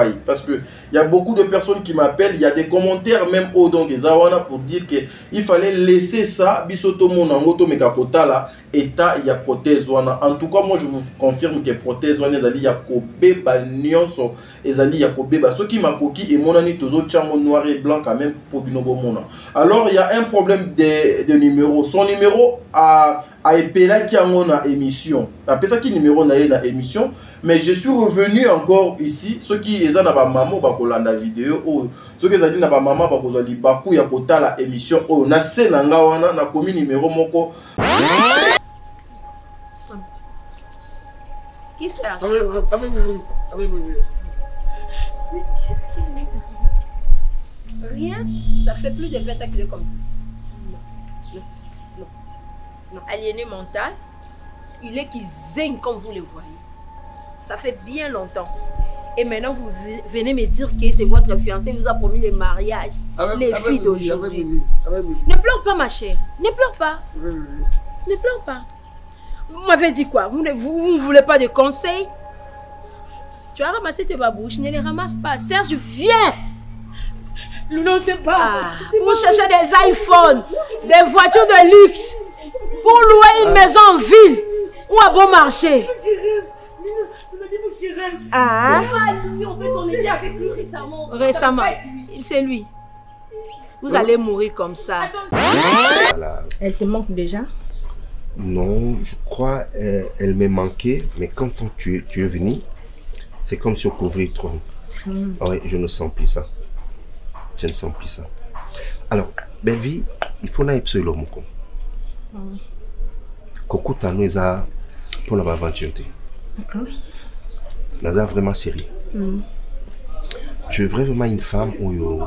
paille. Parce qu'il y a beaucoup de personnes qui m'appellent, il y a des commentaires même au donc Zawana pour dire qu'il fallait laisser ça, bisoto monangoto mekakota là, état il y a prothèse wana. En tout cas, moi je vous confirme que prothèse wana ezali ya kobeba nyonso, ezali ya kobeba. Ce qui m'a coquille et mon ani tozo tchango noir et blanc quand même pour binobo mona. Alors il y a un problème de numéro. Son numéro a épelé qui a mon émission. Après ça qui numéro na émission. Mais je suis revenu encore ici. Ceux qui ont na ba maman ba kolanda vidéo ou ceux qui ont na ba maman ba kozali baku ya kota la émission o na senanga wana na komi numéro moko. Qui cherche? Oui. Mais qu'est-ce qu'il met? Rien. Ça fait plus de 20 ans qu'il est comme ça. Non. Aliéné mental. Il est qui zing comme vous le voyez. Ça fait bien longtemps. Et maintenant, vous venez me dire que c'est votre fiancé vous a promis le mariage. Les filles d'aujourd'hui. Ne pleure pas, ma chère. Ne pleure pas. Ne pleure pas. Vous m'avez dit quoi? Vous ne voulez pas de conseils? Tu as ramassé tes babouches. Ne les ramasse pas. Serge, viens. Non, c'est pas. Pour chercher des iPhones, des voitures de luxe, pour louer une maison en ville ou à bon marché. Ah, lui, en fait, on était avec lui récemment. Récemment, c'est lui. Vous allez mourir comme ça. Voilà. Elle te manque déjà? Non, je crois elle m'est manqué, mais quand tu es venu, c'est comme si on couvrait le trône. Oui, je ne sens plus ça. Je ne sens plus ça. Alors, Belvi, il faut naïf sur l'homme. Coco Tano est pour l'aventure. Naza vraiment sérieux. Je veux vraiment une femme où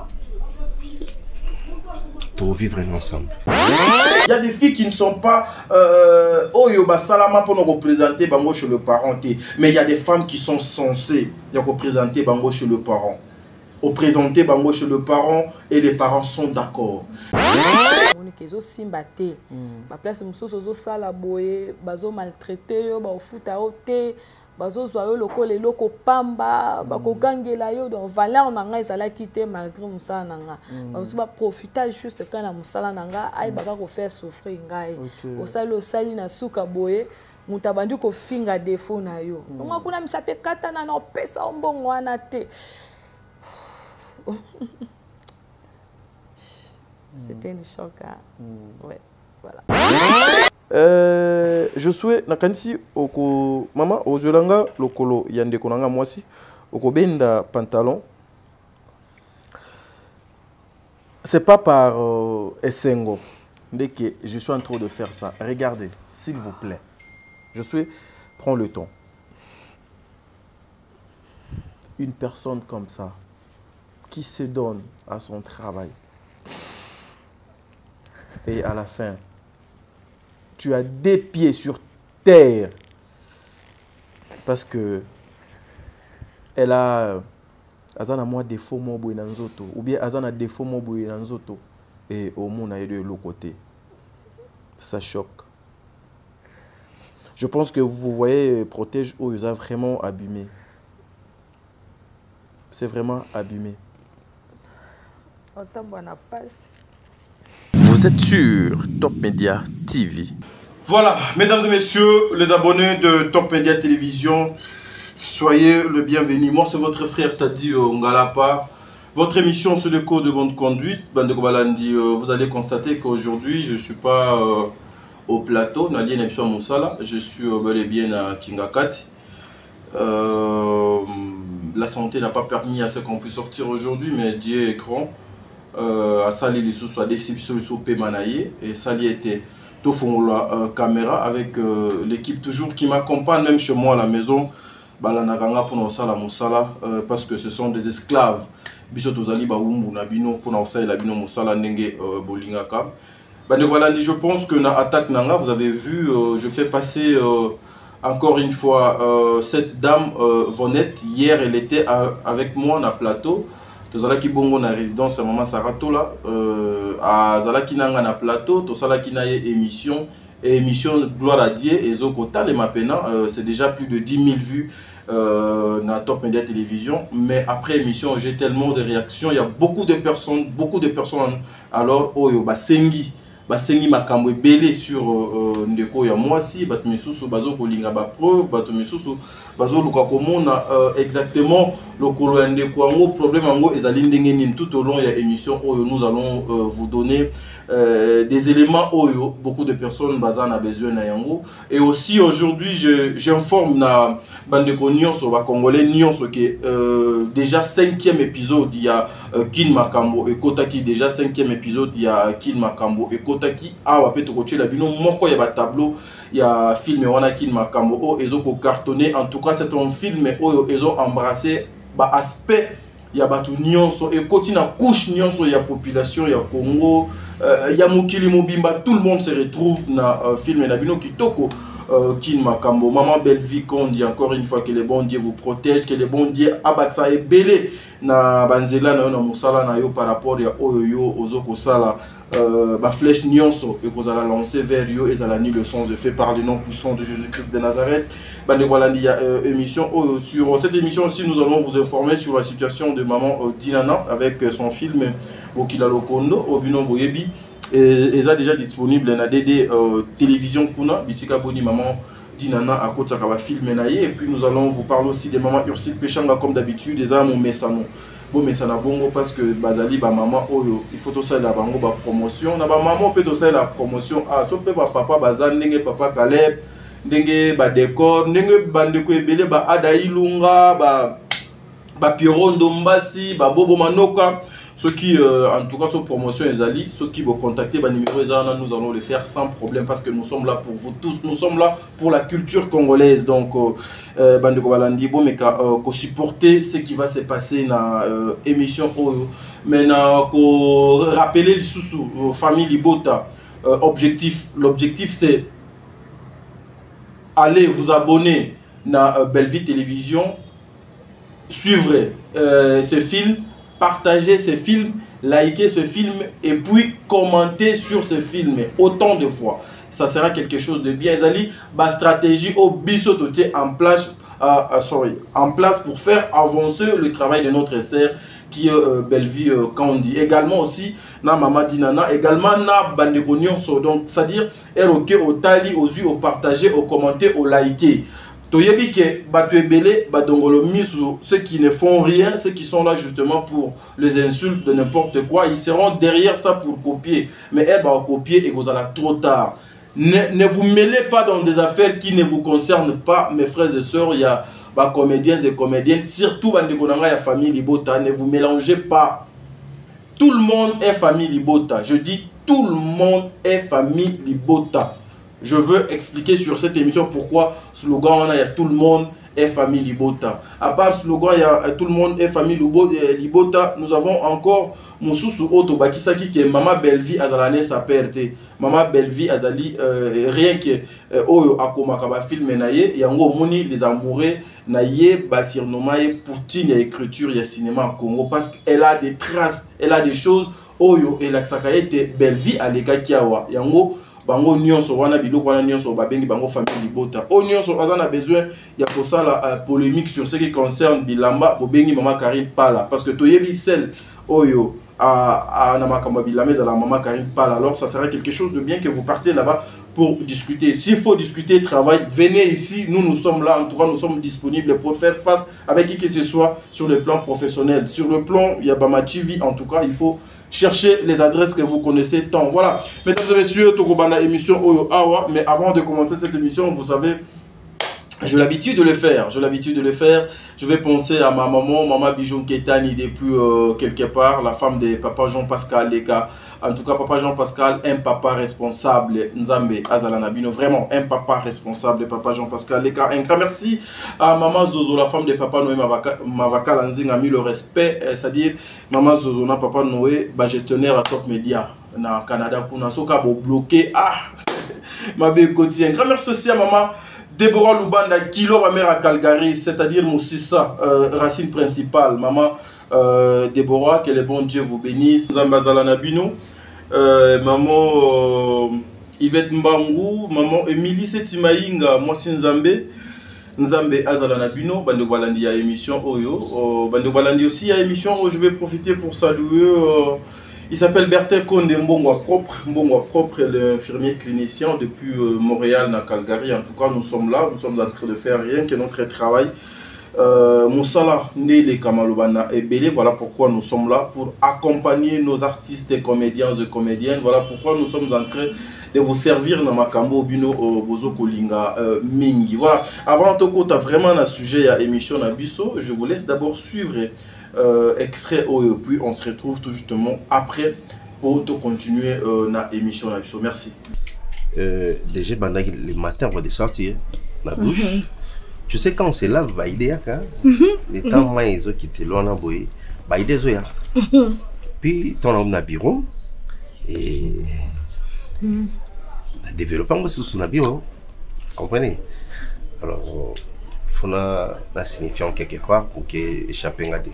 pour vivre ensemble. Il y a des filles qui ne sont pas salama pour nous représenter bango chez le parent. Mais il y a des femmes qui sont censées représenter bango chez le parent. Représenter bango chez le parent et les parents sont d'accord. Kezo simbate ba place mususu zo sala boye bazo maltraiter yo ba ofuta ote bazo zwa yo lokole loko pamba ba ko gangela yo donc valeur nanga ezala quitter malgré musala nanga bazo ba profiter juste quand la musala nanga ay baka ko faire souffrir ngai osalo sali na suka boye mutabandi ko finga défaut na yo donc kuna misape katana na pesa ombongo wana te. C'était un choc. Ouais, voilà. Je souhaite nakanisi oko mama ozolanga lokolo yande konanga mwasi oko benda pantalon. C'est pas par essengo dès que je suis en train de faire ça. Regardez, s'il vous plaît. Je souhaite prendre le temps. Une personne comme ça qui se donne à son travail. Et à la fin, tu as des pieds sur terre. Parce que elle a azana moi défaut mo boy nanzoto ou bien azana défaut mo boy nanzoto et au monde a de l'autre côté. Ça choque. Je pense que vous voyez protège où ils ont vraiment abîmé. C'est vraiment abîmé. Vous êtes sur Top Media TV. Voilà, mesdames et messieurs, les abonnés de Top Media Télévision, soyez le bienvenu. Moi, c'est votre frère Tadi Ngalapa. Votre émission sur le code de bonne conduite. Vous allez constater qu'aujourd'hui, je ne suis pas au plateau. Je suis bel et bien à Kingakati. La santé n'a pas permis à ce qu'on puisse sortir aujourd'hui, mais Dieu est grand. À Sali les sous soit déficit sur le soupé manaillé et Sali était tout fond la caméra avec l'équipe toujours qui m'accompagne même chez moi à la maison balanaganga pour nos sala musala parce que ce sont des esclaves bisoto zali ba umbu na bino pour na sala bino musala ndenge bolingaka bande voilà je pense que na attaque nanga vous avez vu je fais passer encore une fois cette dame Vonette hier elle était avec moi na plateau. Tozalaki bongo na résidence maman Sarato là à Zalaki nanga na plateau tosalaki na émission et émission gloire à Dieu et zokota les mapena c'est déjà plus de 10 000 vues na Top Média Télévision. Mais après l'émission, j'ai tellement de réactions. Il y a beaucoup de personnes alors, oyo, basengi makambo ebele sur ndeko ya mwasi, bato misusu bazo kolinga ba preuve, bato misusu bazo luka komona exactement lokolo ya ndeko yango problème yango ezali ndenge nini. Tout au long ya émission oyo nous allons vous donner des éléments oyo beaucoup de personnes bazan a besoin na yango. Et aussi aujourd'hui j'informe na bandeko nyonso ba congolais nyonso que déjà 5e épisode il y a Kin Makambo et Kotaki, déjà 5e épisode il y a Kin Makambo et Kotaki awa pe tokoche la bino moko ya ba tableau il y a film wana Kin Makambo o ezo ko cartonné. En tout cas c'est un film oyo ezo embrassé ba aspect ya batu nyonso et continue couche nyonso ya population ya Congo ya mokili mobimba, tout le monde se retrouve na film na bino kitoko Kin Makambo. Maman Belle-Vie qu'on dit encore une fois que le bon Dieu vous protège, que le bon Dieu abatsa et belé na banzela na musala na yo par rapport ya oyo ozoko sala ba flèche nyonso et qu'on a lancé vers yo et la ni le sens de fait par le nom puissant de Jésus-Christ de Nazareth. Bande voilà il y a émission sur cette émission aussi nous allons vous informer sur la situation de maman Dinana avec son film Bokila Lokondo Obino Boyebi et ça déjà disponible na DD télévision kuna bisika boni maman Dinana à côté de film et puis nous allons vous parler aussi de maman Ursule Pechanga comme d'habitude des âmes mesano bon mesana bongo parce que bazali ba maman oyo il faut tout ça la bango ba promotion na ba maman peut tout ça la promotion ah so peut ba papa bazan ndenge papa Caleb ndenge ba décor ndenge bandeko ebele ba Adailunga ba Pierrot Ndombasi ba Bobo Manoka. Ceux qui, en tout cas, sur promotion Ezali, ceux qui vont contacter, bah, numéro Ezana, nous allons le faire sans problème parce que nous sommes là pour vous tous, nous sommes là pour la culture congolaise. Donc, Bandeko Balandi, bon, mais qu'on supporter ce qui va se passer dans l'émission. Maintenant, qu'on rappelle les sous famille Libota, l'objectif c'est aller vous abonner à Belle-Vie Télévision, suivre ce film, partager ce film, liker ce film et puis commenter sur ce film autant de fois. Ça sera quelque chose de bien. Ezali, ma stratégie au bisototé en place pour faire avancer le travail de notre sœur qui est Belle-Vie Kandi. Également aussi, na Mama Dinana, également na Bandeko Nyonso. Donc, c'est-à-dire, ok, au tali, aux yeux, au partager, au commenter, au liker. Toyebi ke batu ebele badongolo misu, ceux qui ne font rien, ceux qui sont là justement pour les insultes de n'importe quoi, ils seront derrière ça pour copier. Mais elle va copier et vous allez trop tard. Ne vous mêlez pas dans des affaires qui ne vous concernent pas, mes frères et sœurs. Il y a comédiens et comédiennes, surtout dans la famille Libota. Ne vous mélangez pas. Tout le monde est famille Libota. Je dis tout le monde est famille Libota. Je veux expliquer sur cette émission pourquoi slogan il y a tout le monde est famille Libota. À part slogan il y a tout le monde est famille Libota, nous avons encore Moussousou Oto Bakisaki qui est Maman Belle-Vie Azalane sa perte. Maman Belle-Vie Azali rien que Oyo Akoma Kaba film naye yango moni les amoureux naye basir nomaye Poutine ya écriture ya cinéma en Congo parce qu'elle a des traces, elle a des choses Oyo et la Sakayete Belle-Vie Aleka Kiawa yango bango nyonso wana biloko wana nyonso babengi bango famille Libota. O nyonso azana besoin ya kosala polémique sur ce qui concerne Bilamba bobengi Maman Karine Pala parce que toyebi celle oyo na makambo Bilamba za la Maman Karine Pala. Alors ça sera quelque chose de bien que vous partez là-bas pour discuter. S'il faut discuter travail, venez ici, nous sommes là, en tout cas nous sommes disponibles pour faire face avec qui que ce soit sur le plan professionnel. Sur le plan Yabama TV, en tout cas il faut cherchez les adresses que vous connaissez tant. Voilà, mesdames et messieurs, Tokobana émission Oyo Awa. Mais avant de commencer cette émission, vous savez, j'ai l'habitude de le faire. Je vais penser à ma maman, Maman Bijoun Ketani, depuis quelque part, la femme de Papa Jean-Pascal Leka. En tout cas, Papa Jean-Pascal, un papa responsable, Nzambe Azalanabino, vraiment un papa responsable, Papa Jean-Pascal Leka. Un grand merci à Maman Zozo, la femme de Papa Noé Mavaka Lanzing, a mis le respect, c'est-à-dire Maman Zozo, Papa Noé, gestionnaire à Top Média, na Canada, pour Nasoka, bloqué. Ah, ma belle quotidien. Un grand merci aussi à Maman Déborah Lubanda, Kilo, ma mère à Calgary, c'est-à-dire mon Sissa, racine principale. Maman Déborah, que le bon Dieu vous bénisse. Zambazalana Bino, maman Yvette Mbangou, maman Emilie Setimaïnga, moi Sinzambe. Nzambe Azala Nabino, Bande Balandi ya émission Oyo. Bande Balandi aussi à émission où je vais profiter pour saluer. Il s'appelle Bertin Konde Mbongwa Propre. Mbongwa Propre est l'infirmier clinicien depuis Montréal, na Calgary. En tout cas, nous sommes là, nous sommes en train de faire rien que notre travail. Moussala Ndele Kamalobana et Belé, voilà pourquoi nous sommes là, pour accompagner nos artistes et comédiens et comédiennes. Voilà pourquoi nous sommes en train de vous servir dans Makambo Bino Bozo Kolinga Mingi. Voilà, avant de tu as vraiment un sujet à émission Nabiso, je vous laisse d'abord suivre extrait Oyo, puis on se retrouve tout justement après pour te continuer na émission Nabiso. Merci. Déjà, les matins, on va sortir la douche. Tu sais, quand on se lave, bah, il y a les temps ils ont quitté loin à boyer, bah, il y a puis ton homme n'a bureau et développement aussi sous le bureau, vous comprenez? Alors, il faut la signifiant quelque part pour que échapper à des.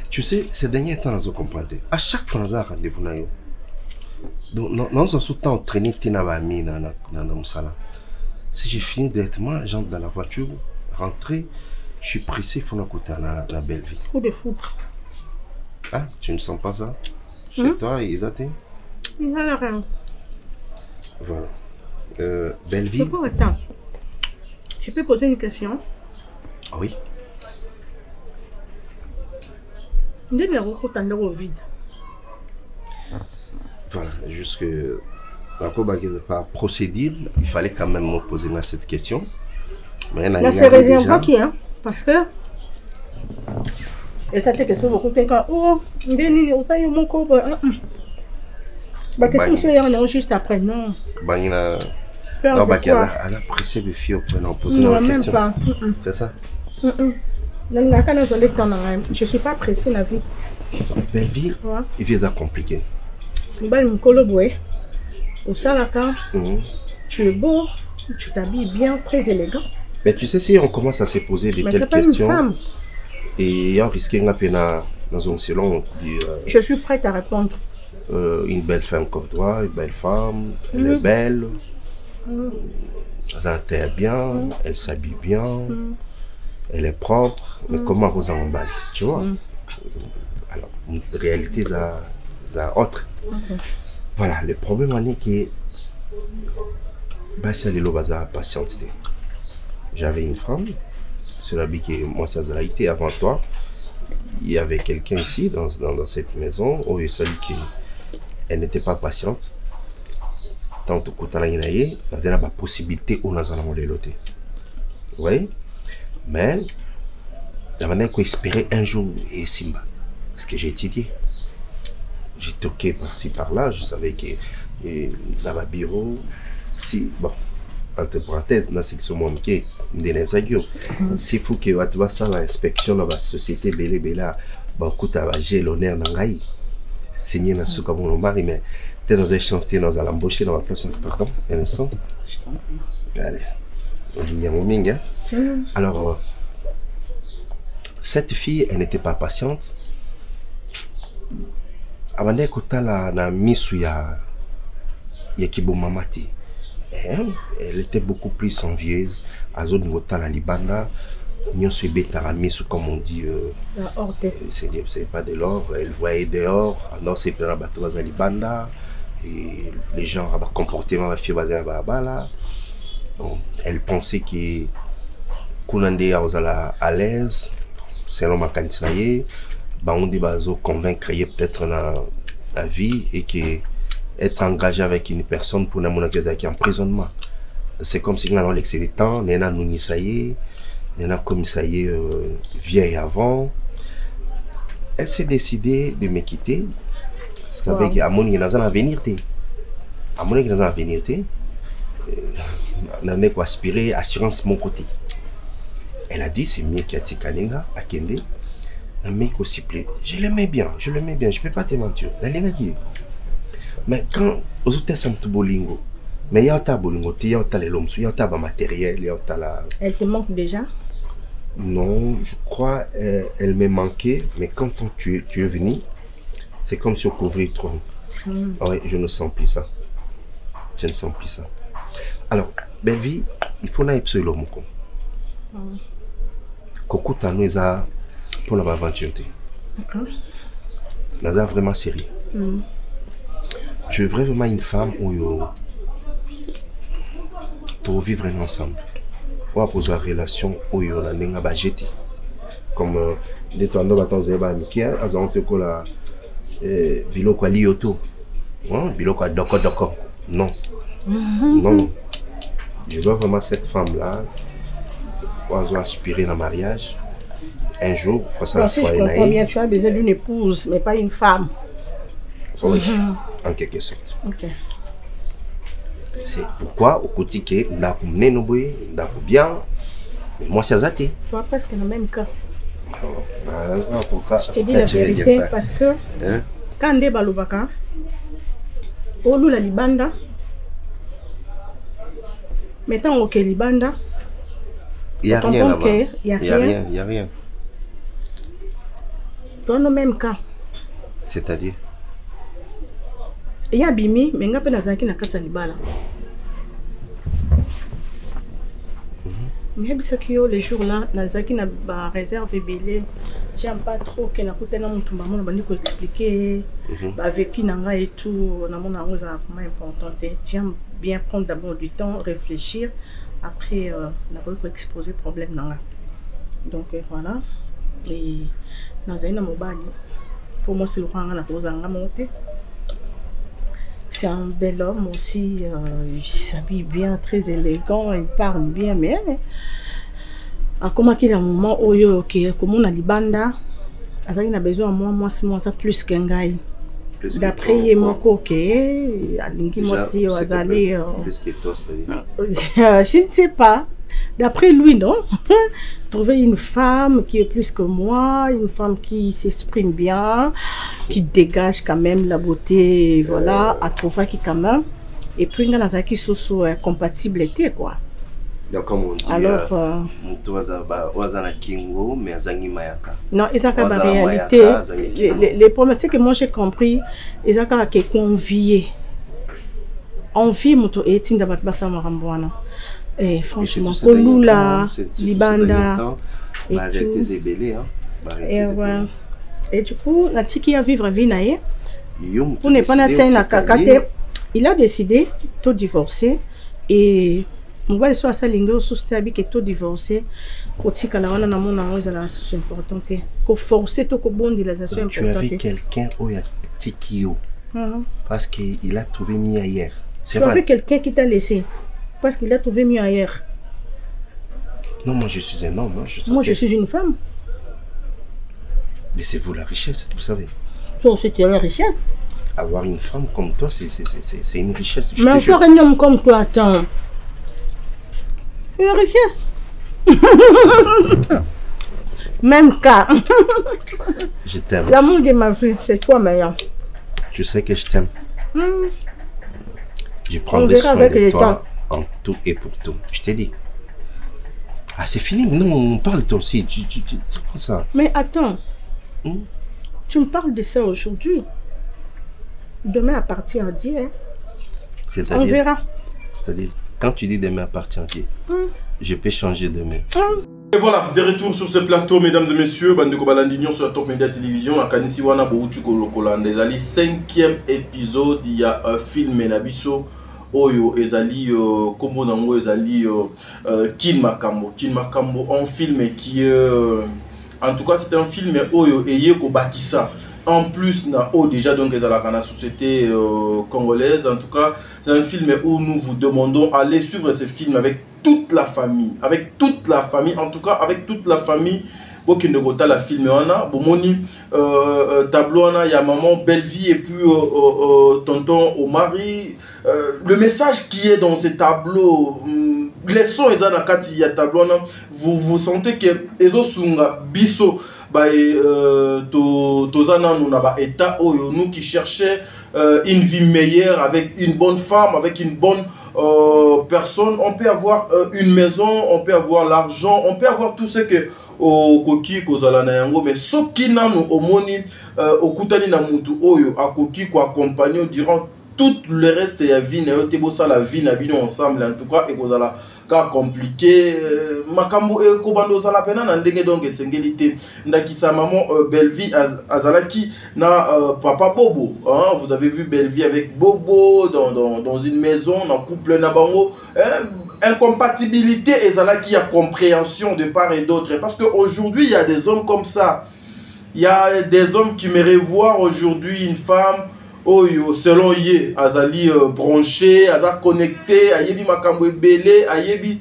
Tu sais, ces derniers temps, nous comprendre. À chaque fois, nous avons rendez-vous. Donc, nous avons tout entraîné dans la salle. Si j'ai fini directement, j'entre dans la voiture, rentrer, je suis pressé, il faut écouter la belle vie. Coup de foudre. Ah, tu ne sens pas ça? Chez toi, ils attendent? Il n'a rien. Voilà. Belle vie. Attends. Je peux poser une question? Oui. Dès que vous au vide. Voilà, jusque... Par procédure, il fallait quand même me poser cette question. Mais là, c'est réservé qui, hein? Parce que. Et ça, c'est quelque chose beaucoup de temps. Oh, on a eu mon corps. Bah, qu'est-ce que c'est juste après? Non. Non, bah, elle a pressé le fille pour nous poser la question. C'est ça? Je ne suis pas pressée, la vie. Belle vie, il vient à compliquer. Au salaka, tu es beau, tu t'habilles bien, très élégant. Mais tu sais, si on commence à se poser des telles questions, et on risque dans un salon, je suis prête à répondre. Une belle femme comme toi, une belle femme, elle est belle, elle s'intègre bien, elle s'habille bien, elle est propre, mais comment vous emballer, tu vois? Alors, une réalité, c'est autre. Voilà, le problème est que c'est la patience. J'avais une femme, c'est la vie que moi ça a été avant toi. Il y avait quelqu'un ici dans cette maison où il s'agit qu'elle n'était pas patiente. Tant que tu as la possibilité où nous allons les loter. Vous voyez? Mais j'avais espéré un jour et Simba, parce que j'ai étudié. J'ai toqué par-ci par-là, je savais que dans le bureau, si, bon, entre parenthèses, dans la section Momke, s'il faut que tu vas ça, l'inspection dans la société Bélé Béla, tu as l'honneur dans la signé dans ce comme on mari, mais tu es dans un chantier, dans l'embauché, dans la place, pardon, un instant. Allez, on y a mon ming. Alors, cette fille, elle n'était pas patiente. Avant que la misu ya Kibo Mamati, elle était beaucoup plus envieuse. À zone où la libanda, nous sommes bêta misu comme on dit. C'est pas de l'or. Elle voyait dehors. Alors c'est plein de bateaux à libanda. Et les gens ont comportement ma fille basée là. Elle pensait que Kunande à l'aise, selon ma candidature. On dit convaincre peut-être la vie et que être engagé avec une personne pour nous qui emprisonnement. C'est comme si nous avons l'excès de temps, nous avons nous ça y est, nous avons comme ça y est vieille avant. Elle s'est décidée de me quitter parce qu'avec à mon dans un avenir à mon dans un avenir on a aspiré assurance mon côté. Elle a dit c'est mieux qu'il y a Tikalenga à Kende. Un mec aussi plaît. Je l'aimais bien, je ne peux pas te mentir. Mais quand aux autres sont bolingo, mais il y a ta bolingo, il y a ta l'homme, il y a ta matériel, il y a ta la. Elle te manque déjà? Non, je crois elle me manquait, mais quand tu es venu, c'est comme si on couvrait trop. Oui, je ne sens plus ça. Je ne sens plus ça. Alors, belle vie, il faut naïf sur l'homme. Kokuta nous a pour l'aventure. Nous a vraiment sérieux. Je veux vraiment une femme où pour vivre ensemble. Ou pour avoir une relation où on a une budget. Comme des temps nous battons des amitiés, à zone que la biloko lioto, biloko doko. Non, non. Je veux vraiment cette femme là. Pour aspirer dans le mariage. Un jour, il faut ça. Si je comprends bien, tu as besoin d'une épouse, mais pas une femme. Oui, en quelque sorte. Ok. C'est pourquoi au quotidien, on a bien, mais moi c'est Azati. Tu vois presque le même cas. Pourquoi? Je te dis la vérité parce que quand on est balubaka, on la libanda, mettons ok libanda, il n'y a rien là-bas. Il n'y a rien. Dans le même cas. C'est-à-dire? Il y a Bimi, mais il y a Nazaki na kata libala. Il y a les jours là, Nazaki na réserve belé. J'aime pas trop que na kutena mutu maman bandi ko expliquer avec qui nanga et tout, na mon amour ça vraiment important. J'aime bien prendre d'abord du temps, réfléchir, après na ko exposer problème nanga. Donc voilà. Et Nazaki na mobali. Pour moi c'est le rang na ko zanga monter. C'est un bel homme aussi, il s'habille bien, très élégant, il parle bien, mais comment qu'il y a un moment où comme on a libanda, il a besoin de moi ça plus qu'un gars. D'après il m'a coqué, moi aussi plus que toi, c'est-à-dire. Je ne sais pas. D'après lui, non. Trouver une femme qui est plus que moi, une femme qui s'exprime bien, qui dégage quand même la beauté, voilà, à trouver qui quand même. Et puis, il y a qui sont compatibilité, quoi. Donc, comme on dit, alors, non, ils ont en réalité, les problèmes, c'est que moi j'ai compris, ils ont qui convié. Envie, moto et tinda batbasa marambwana. Et franchement, Kolula, Libanda, et du coup, Natiki a vivre Vinaye. Pour ne pas n'atteindre Kakate, il a décidé de divorcer et mon gars soit sa lingue sous tabi que tout divorcé. Pour que la wana na mon amour est la chose importante. Qu'on forcer tout que bon de la situation importante. Tu avais quelqu'un où il y a Tikio parce qu'il a trouvé mieux ailleurs. Tu avais quelqu'un qui t'a laissé. Parce qu'il a trouvé mieux ailleurs. Non, moi je suis un homme. Moi je suis une femme. Mais c'est vous la richesse, vous savez. C'est une richesse. Avoir une femme comme toi, c'est une richesse. Mais encore un homme comme toi, attends. Une richesse. Même cas. Je t'aime. L'amour de ma vie, c'est toi meilleur. Tu sais que je t'aime. Je prendrai soin de toi en tout et pour tout. Je t'ai dit. Ah, c'est fini. Non, on parle toi aussi. C'est quoi ça? Mais attends. Tu me parles de ça aujourd'hui. Demain appartient à Dieu. On verra. C'est-à-dire, quand tu dis demain appartient à Dieu, je peux changer demain. Et voilà, de retour sur ce plateau, mesdames et messieurs, Bandeko Balandignon sur la Top Media Télévision, à Kanisiwana Boutuko Lokolande. Ezali 5e épisode, il y a un film Nabiso. Oyo ezali kombo nango ezali Kin Makambo. Kin Makambo, un film qui en tout cas c'est un film oyo eyeko bakisa. En plus na déjà donc ezalaka na société congolaise. En tout cas, c'est un film où nous vous demandons aller suivre ce film avec toute la famille, en tout cas avec toute la famille. Qui ne voit la film bomoni tableau il y a maman belle vie et puis tonton au mari. Le message qui est dans ce tableau, les sons dans la carte il y a tableau vous sentez que ezo sunga biso tozana nous na ba état oyo nous qui cherchait une vie meilleure avec une bonne femme, avec une bonne personne. On peut avoir une maison, on peut avoir l'argent, on peut avoir tout ce que au koki kozala na yango, mais soki nanu omoni okutani na mutu oyo akoki ko accompagner durant tout le reste ya vie na yo te bosa la vie na bino ensemble en tout cas et kozala cas compliqué makambo e kobando za la pena na ndenge donc esengelité ndakisa maman Belle-Vie azalaki na papa Bobo, hein? Vous avez vu Belle-Vie avec Bobo dans une maison na couple na bango, incompatibilité et zalaki ya compréhension de part et d'autre, parce que aujourd'hui il y a des hommes comme ça. Il y a des hommes qui aimeraient voir aujourd'hui une femme selon Yé, Azali branché, Azali connecté, Ayebi makambo ebele, Ayebi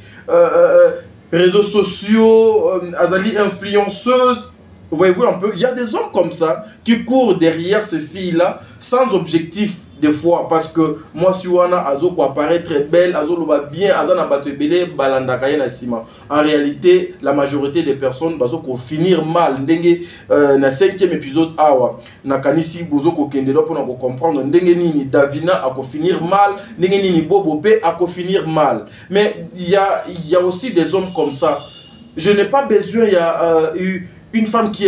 réseaux sociaux, Azali influenceuse. Voyez-vous un peu, il y a des hommes comme ça qui courent derrière ces filles-là sans objectif des fois, parce que moi si wana azo ko apparaît très belle, azo loba bien, azana batebele balanda kaya na sima. En réalité, la majorité des personnes bazo ko finir mal. Ndenge na 5e épisode awa na kanisi bozo ko kende do pona ko comprendre ndenge nini Davina a ko finir mal, ndenge nini Bobo pe a ko finir mal. Mais il y a aussi des hommes comme ça. Je n'ai pas besoin, il y a une femme qui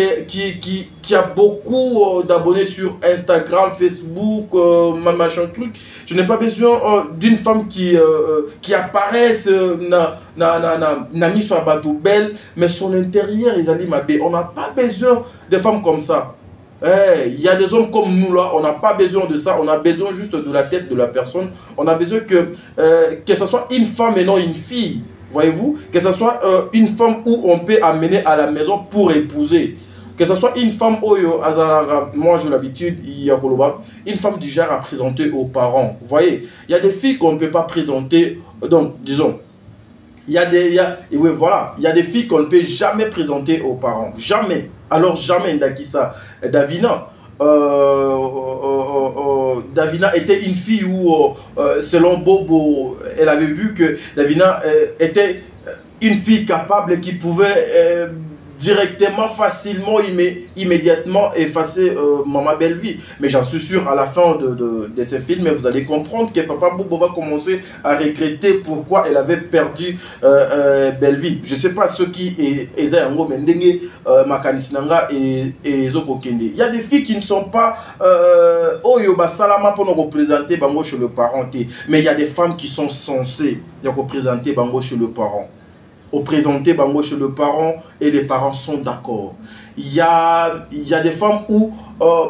a beaucoup d'abonnés sur Instagram, Facebook, machin truc. Je n'ai pas besoin d'une femme qui apparaisse na mis sur la bateau belle, mais son intérieur, ils allaient m'habiller. On n'a pas besoin de femmes comme ça. Il y a des hommes comme nous là, on n'a pas besoin de ça, on a besoin juste de la tête de la personne. On a besoin que ce soit une femme et non une fille. Voyez-vous, que ce soit une femme où on peut amener à la maison pour épouser. Que ce soit une femme, moi j'ai l'habitude, une femme du genre à présenter aux parents. Vous voyez, il y a des filles qu'on ne peut pas présenter, donc disons, il y a des filles qu'on ne peut jamais présenter aux parents. Jamais. Alors jamais, Ndakisa. Davina. Davina était une fille où, selon Bobo, elle avait vu que Davina était une fille capable qui pouvait directement, facilement, immédiatement effacer Maman Belle-Vie. Mais j'en suis sûr, à la fin de ces films, vous allez comprendre que Papa Bobo va commencer à regretter pourquoi elle avait perdu Belle-Vie. Je ne sais pas ceux qui est en Mendenge, Makanisinanga et Zokokende. Il y a des filles qui ne sont pas Oyoba Salama pour nous représenter Bango chez le parent. Mais il y a des femmes qui sont censées représenter Bango chez le parent. Au présenter Bango chez le parent et les parents sont d'accord. Il y a des femmes où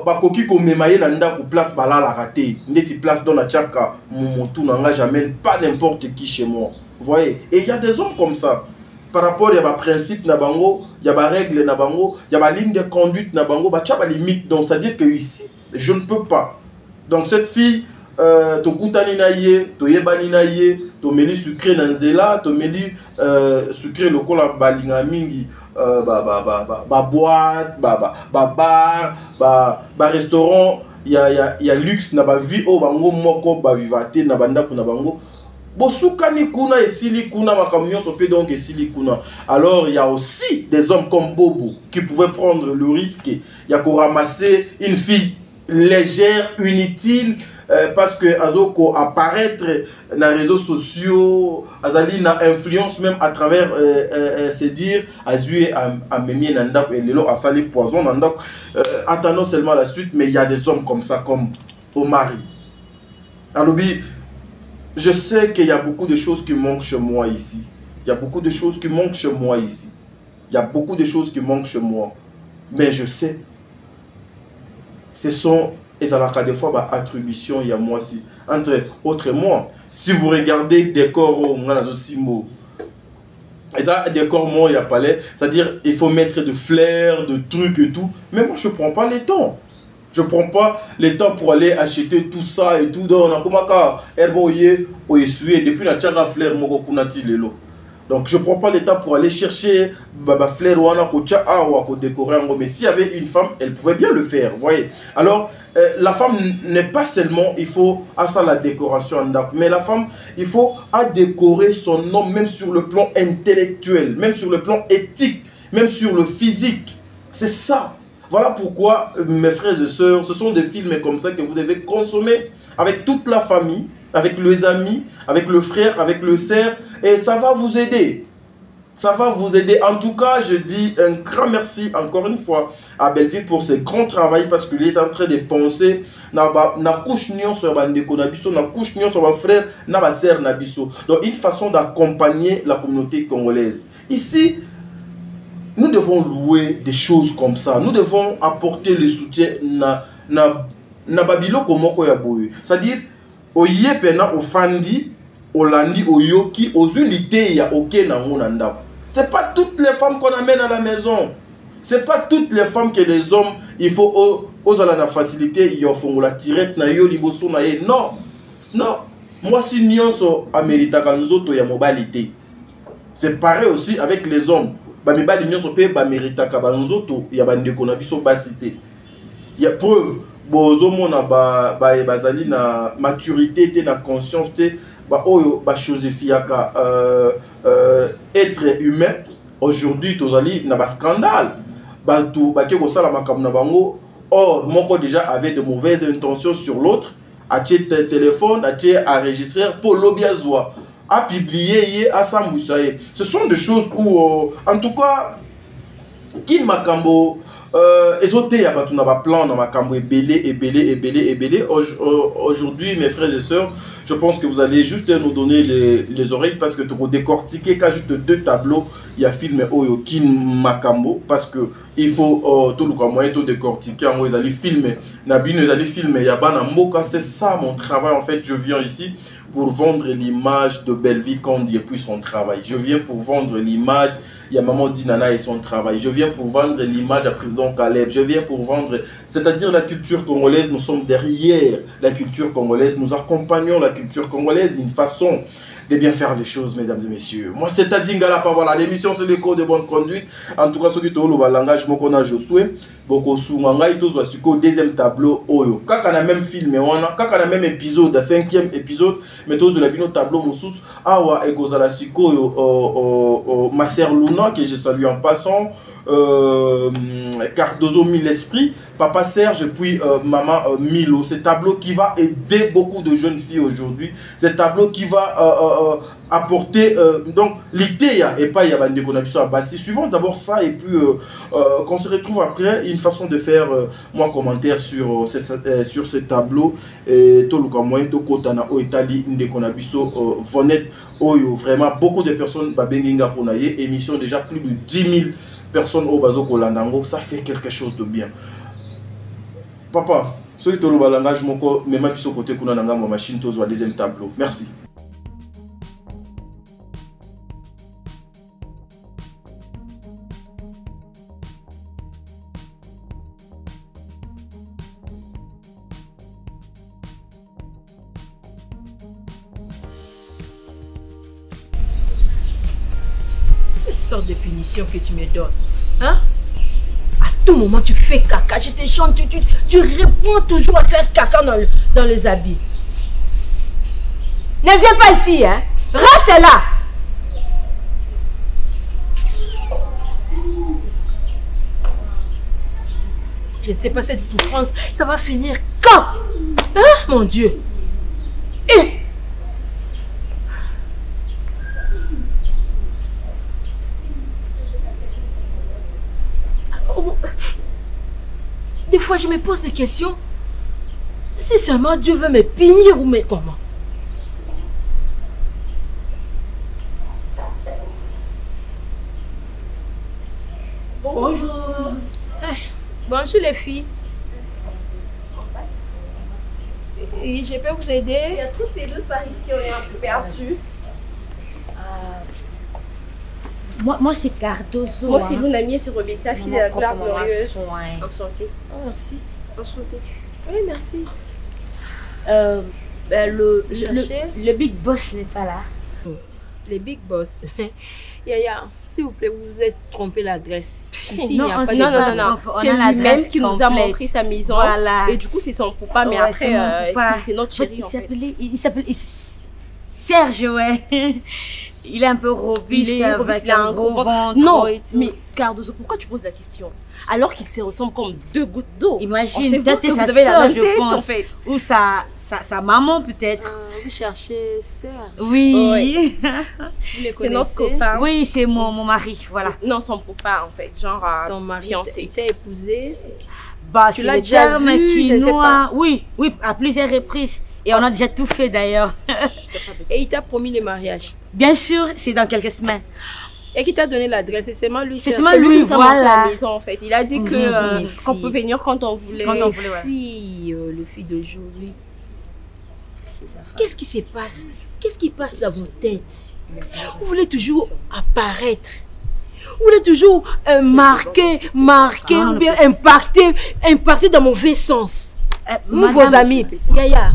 bakoki ko memaye na ndako place bala la raté. Ndeti place dans la tchaka momontou nanga j'amène pas n'importe qui chez moi. Vous voyez? Et il y a des hommes comme ça. Par rapport à des principes na bango, il y a des règles na bango, il y a des lignes de conduite na bango, bah tchaba limite. Donc ça veut dire que ici je ne peux pas. Donc cette fille to kutani na ye, to yebani na ye, to meli sucré na nzela, to meli sucré lokola balinga mingi, ba boîte, ba bar, ba restaurant, il y a luxe na ba vie o bango moko ba vivate na banda kuna bango. Bosukani kuna esili kuna makamyo so pe donc esili kuna. Alors il y a aussi des hommes comme Bobo qui pouvaient prendre le risque, il y a qu'on ramasser une fille légère, inutile, parce que Azoko apparaître dans les réseaux sociaux, Azali na influence même à travers se dire Azue a mené Nanda et Lelo a salé poison Nanda. Attendons seulement la suite, mais il y a des hommes comme ça, comme Omari. Alors, je sais qu'il y a beaucoup de choses qui manquent chez moi ici. Il y a beaucoup de choses qui manquent chez moi ici. Il y a beaucoup de choses qui manquent chez moi. Mais je sais. Ce sont et dans la cas des fois, attribution, il y a moi aussi. Entre autres et moi, si vous regardez décor, on a aussi mot. Et ça, décor, moi, il y a palais. C'est-à-dire, il faut mettre de flair, de trucs et tout. Mais moi, je ne prends pas le temps. Je ne prends pas le temps pour aller acheter tout ça et tout. Donc, on a comme ça, herboyer, ou essuyer. Depuis la tchara flair, moi, kunati lelo. Donc, je ne prends pas le temps pour aller chercher flair ou ou décorer. Mais s'il y avait une femme, elle pouvait bien le faire. Vous voyez. Alors, la femme n'est pas seulement, il faut à ça la décoration, mais la femme, il faut à décorer son homme, même sur le plan intellectuel, même sur le plan éthique, même sur le physique. C'est ça. Voilà pourquoi, mes frères et sœurs, ce sont des films comme ça que vous devez consommer avec toute la famille, avec les amis, avec le frère, avec le sœur, et ça va vous aider. Ça va vous aider. En tout cas, je dis un grand merci encore une fois à Belleville pour ce grand travail parce qu'il est en train de penser na couche nion sur bandeko na biso, na couche nion sur ma frère, na ba sœur na biso. Donc une façon d'accompagner la communauté congolaise. Ici, nous devons louer des choses comme ça. Nous devons apporter le soutien na babilo komoko ya boye. C'est-à-dire oye pena ofandi olandi oyoki ozulité ya oké na monanda. C'est pas toutes les femmes qu'on amène à la maison. C'est pas toutes les femmes que les hommes, il faut aux la facilité, ils font la tirette na yo liboso na ye. Non. Non. Moi si nyonso amerita kanzoto ya mobilité. C'est pareil aussi avec les hommes. Ba mibali nyonso pe ba merita ka banzoto ya bandeko na biso basité. Il y a preuve bozo mona bazali na maturité te na conscience te ba oyo ba chosefiaka être humain. Aujourd'hui tozali na ba scandale batu ba ke ko sala makambo na bango. Or moko déjà avait de mauvaises intentions sur l'autre, a tes téléphone, a enregistré pour l'obiazoa, a publié à Samboussaye. Ce sont des choses où en tout cas qui makambo ezoté ya batu na ba plan na makambo ebélé. Aujourd'hui mes frères et sœurs, je pense que vous allez juste nous donner les oreilles parce que tu vas décortiquer qu'à juste 2 tableaux il y a film oyo kin makambo parce que il faut tout le moyen tout décortiquer en ils allaient filmer na bino ils allaient filmer ya bana mboka. C'est ça mon travail en fait. Je viens ici pour vendre l'image de Belleville Kandi et puis son travail. Je viens pour vendre l'image il y a Maman Dinana et son travail. Je viens pour vendre l'image à président Caleb. Je viens pour vendre, c'est-à-dire la culture congolaise. Nous sommes derrière la culture congolaise. Nous accompagnons la culture congolaise. Une façon de bien faire les choses, mesdames et messieurs. Moi, c'est Adingala. Voilà, l'émission, c'est le code de bonne conduite. En tout cas, ceux qui ont le langage, moi, qu'on a Josué. Beaucoup souvent, il deuxième tableau. Oyo. Quand on a même film, quand on a même épisode, 5e épisode, mais tous les tableau, Moussous, Awa et Gozala Siko, ma sœur Luna, que je salue en passant, Cardozo Mille Esprit, Papa Serge, puis Maman Milo. Ce tableau qui va aider beaucoup de jeunes filles aujourd'hui. Ce tableau qui va apporter donc l'idée et pas il y a des connexions à base. Suivons d'abord ça et puis qu'on se retrouve après une façon de faire moi commentaire sur ce tableau et tout le cas moyen de kotana au Italie des conabiso vonet oyo vraiment beaucoup de personnes ba benginga pour naie émission déjà plus de 10 000 personnes au bazo kolandango. Ça fait quelque chose de bien. Papa celui to le langage moko même biso côté kuna nanga ma machine to zo deuxième tableau. Merci. Sorte de punition que tu me donnes. Hein? À tout moment, tu fais caca. Je te chante, tu réponds toujours à faire caca dans les habits. Ne viens pas ici, hein? Reste là! Je ne sais pas, cette souffrance, ça va finir quand? Hein, mon Dieu? Et des fois, je me pose des questions. Si seulement Dieu veut me punir ou mais comment? Bonjour. Bonjour les filles. Et je peux vous aider? Il y a trop de pelouse par ici, on est un peu perdu. Moi c'est Cardozo. Moi c'est mon amie, c'est Rebecca, fille de la gloire glorieuse. Enchantée. Oh, merci. Enchantée. Oui, merci. Le big boss n'est pas là. Les big boss. Yaya, s'il vous plaît, vous vous êtes trompé l'adresse. Ici, il n'y a pas de non. C'est lui-même qui nous a montré sa maison. Voilà. Et du coup, c'est son papa, mais après, c'est notre chéri. Il s'appelle Serge, ouais. Il est un peu robuste, il a un gros ventre. Non, mais Cardozo, pourquoi tu poses la question? Alors qu'il se ressemble comme 2 gouttes d'eau. Imagine, peut-être que vous avez la même tête en fait. Ou sa sa maman peut-être. Vous cherchez Serge? Oui. Vous les c'est notre connaissez? copain. Oui, c'est mon mari, voilà. Non, son copain en fait, genre Ton mari fiancé. t'a épousé? Bah, Tu c'est l'as le déjà terme vu, je sais chinois. Oui, oui, à plusieurs reprises. Et on a déjà tout fait d'ailleurs. Et il t'a promis le mariage? Bien sûr, c'est dans quelques semaines. Et qui t'a donné l'adresse? C'est seulement lui? C'est seulement lui, qui nous a montré voilà. la maison en fait. Il a dit que qu'on peut venir quand on voulait. Quand on Les voulait, ouais. filles, le fille d'aujourd'hui. Qu'est-ce qui se passe? Qu'est-ce qui passe dans vos têtes? Vous voulez toujours apparaître. Vous voulez toujours marquer ou bien impacter dans mauvais sens. Nous, vos amis, Yaya,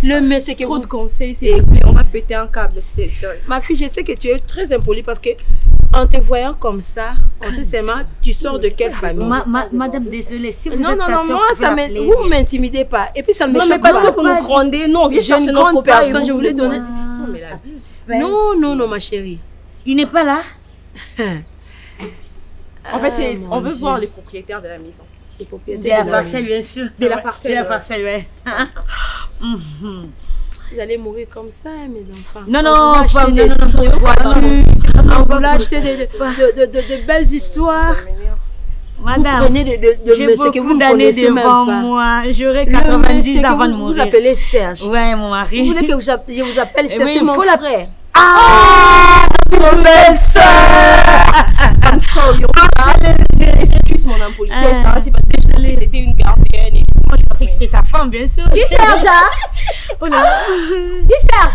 le mais c'est que Trop vous... de conseils, s'il vous plaît. On va péter un câble. Ma fille, je sais que tu es très impolie parce que en te voyant comme ça, on sait seulement tu sors de quelle famille. Madame, désolée. Si vous Non, êtes non, sa non, sœur, moi, vous pouvez l'appeler. vous ne m'intimidez pas. Et puis ça me Non, mais choque parce pas. que vous nous grondez. Non, on vient Je chercher une notre grande copain. personne, je voulais donner... Non, mais la buse. Non, non, non, ma chérie. Il n'est pas là. En fait, Ah, on veut mon voir Dieu. les propriétaires de la maison. Les De propriétaires la de parcelle, bien sûr. De la parcelle. De la parcelle, ouais. Vous allez mourir comme ça, hein, mes enfants. Non, On non, voulait acheter des voitures, on voulait acheter de belles histoires. Madame, Vous prenez de j'ai monsieur que vous beaucoup ne d'années connaissez même devant pas. moi. J'aurai Le 90 monsieur ans avant de que mourir. vous appelez Serge. Ouais, mon mari. Vous voulez que je vous appelle Eh Serge, oui, c'est il mon faut la- frère. Ah, mon belle-sœur. Comme ça, au Et c'est juste mon impolitesse. Hein. C'est parce que je pensais que t'étais une gardienne. Et... Moi, je pensais que c'était sa femme, bien sûr. Qui Serge, hein? Oh là. Qui Serge?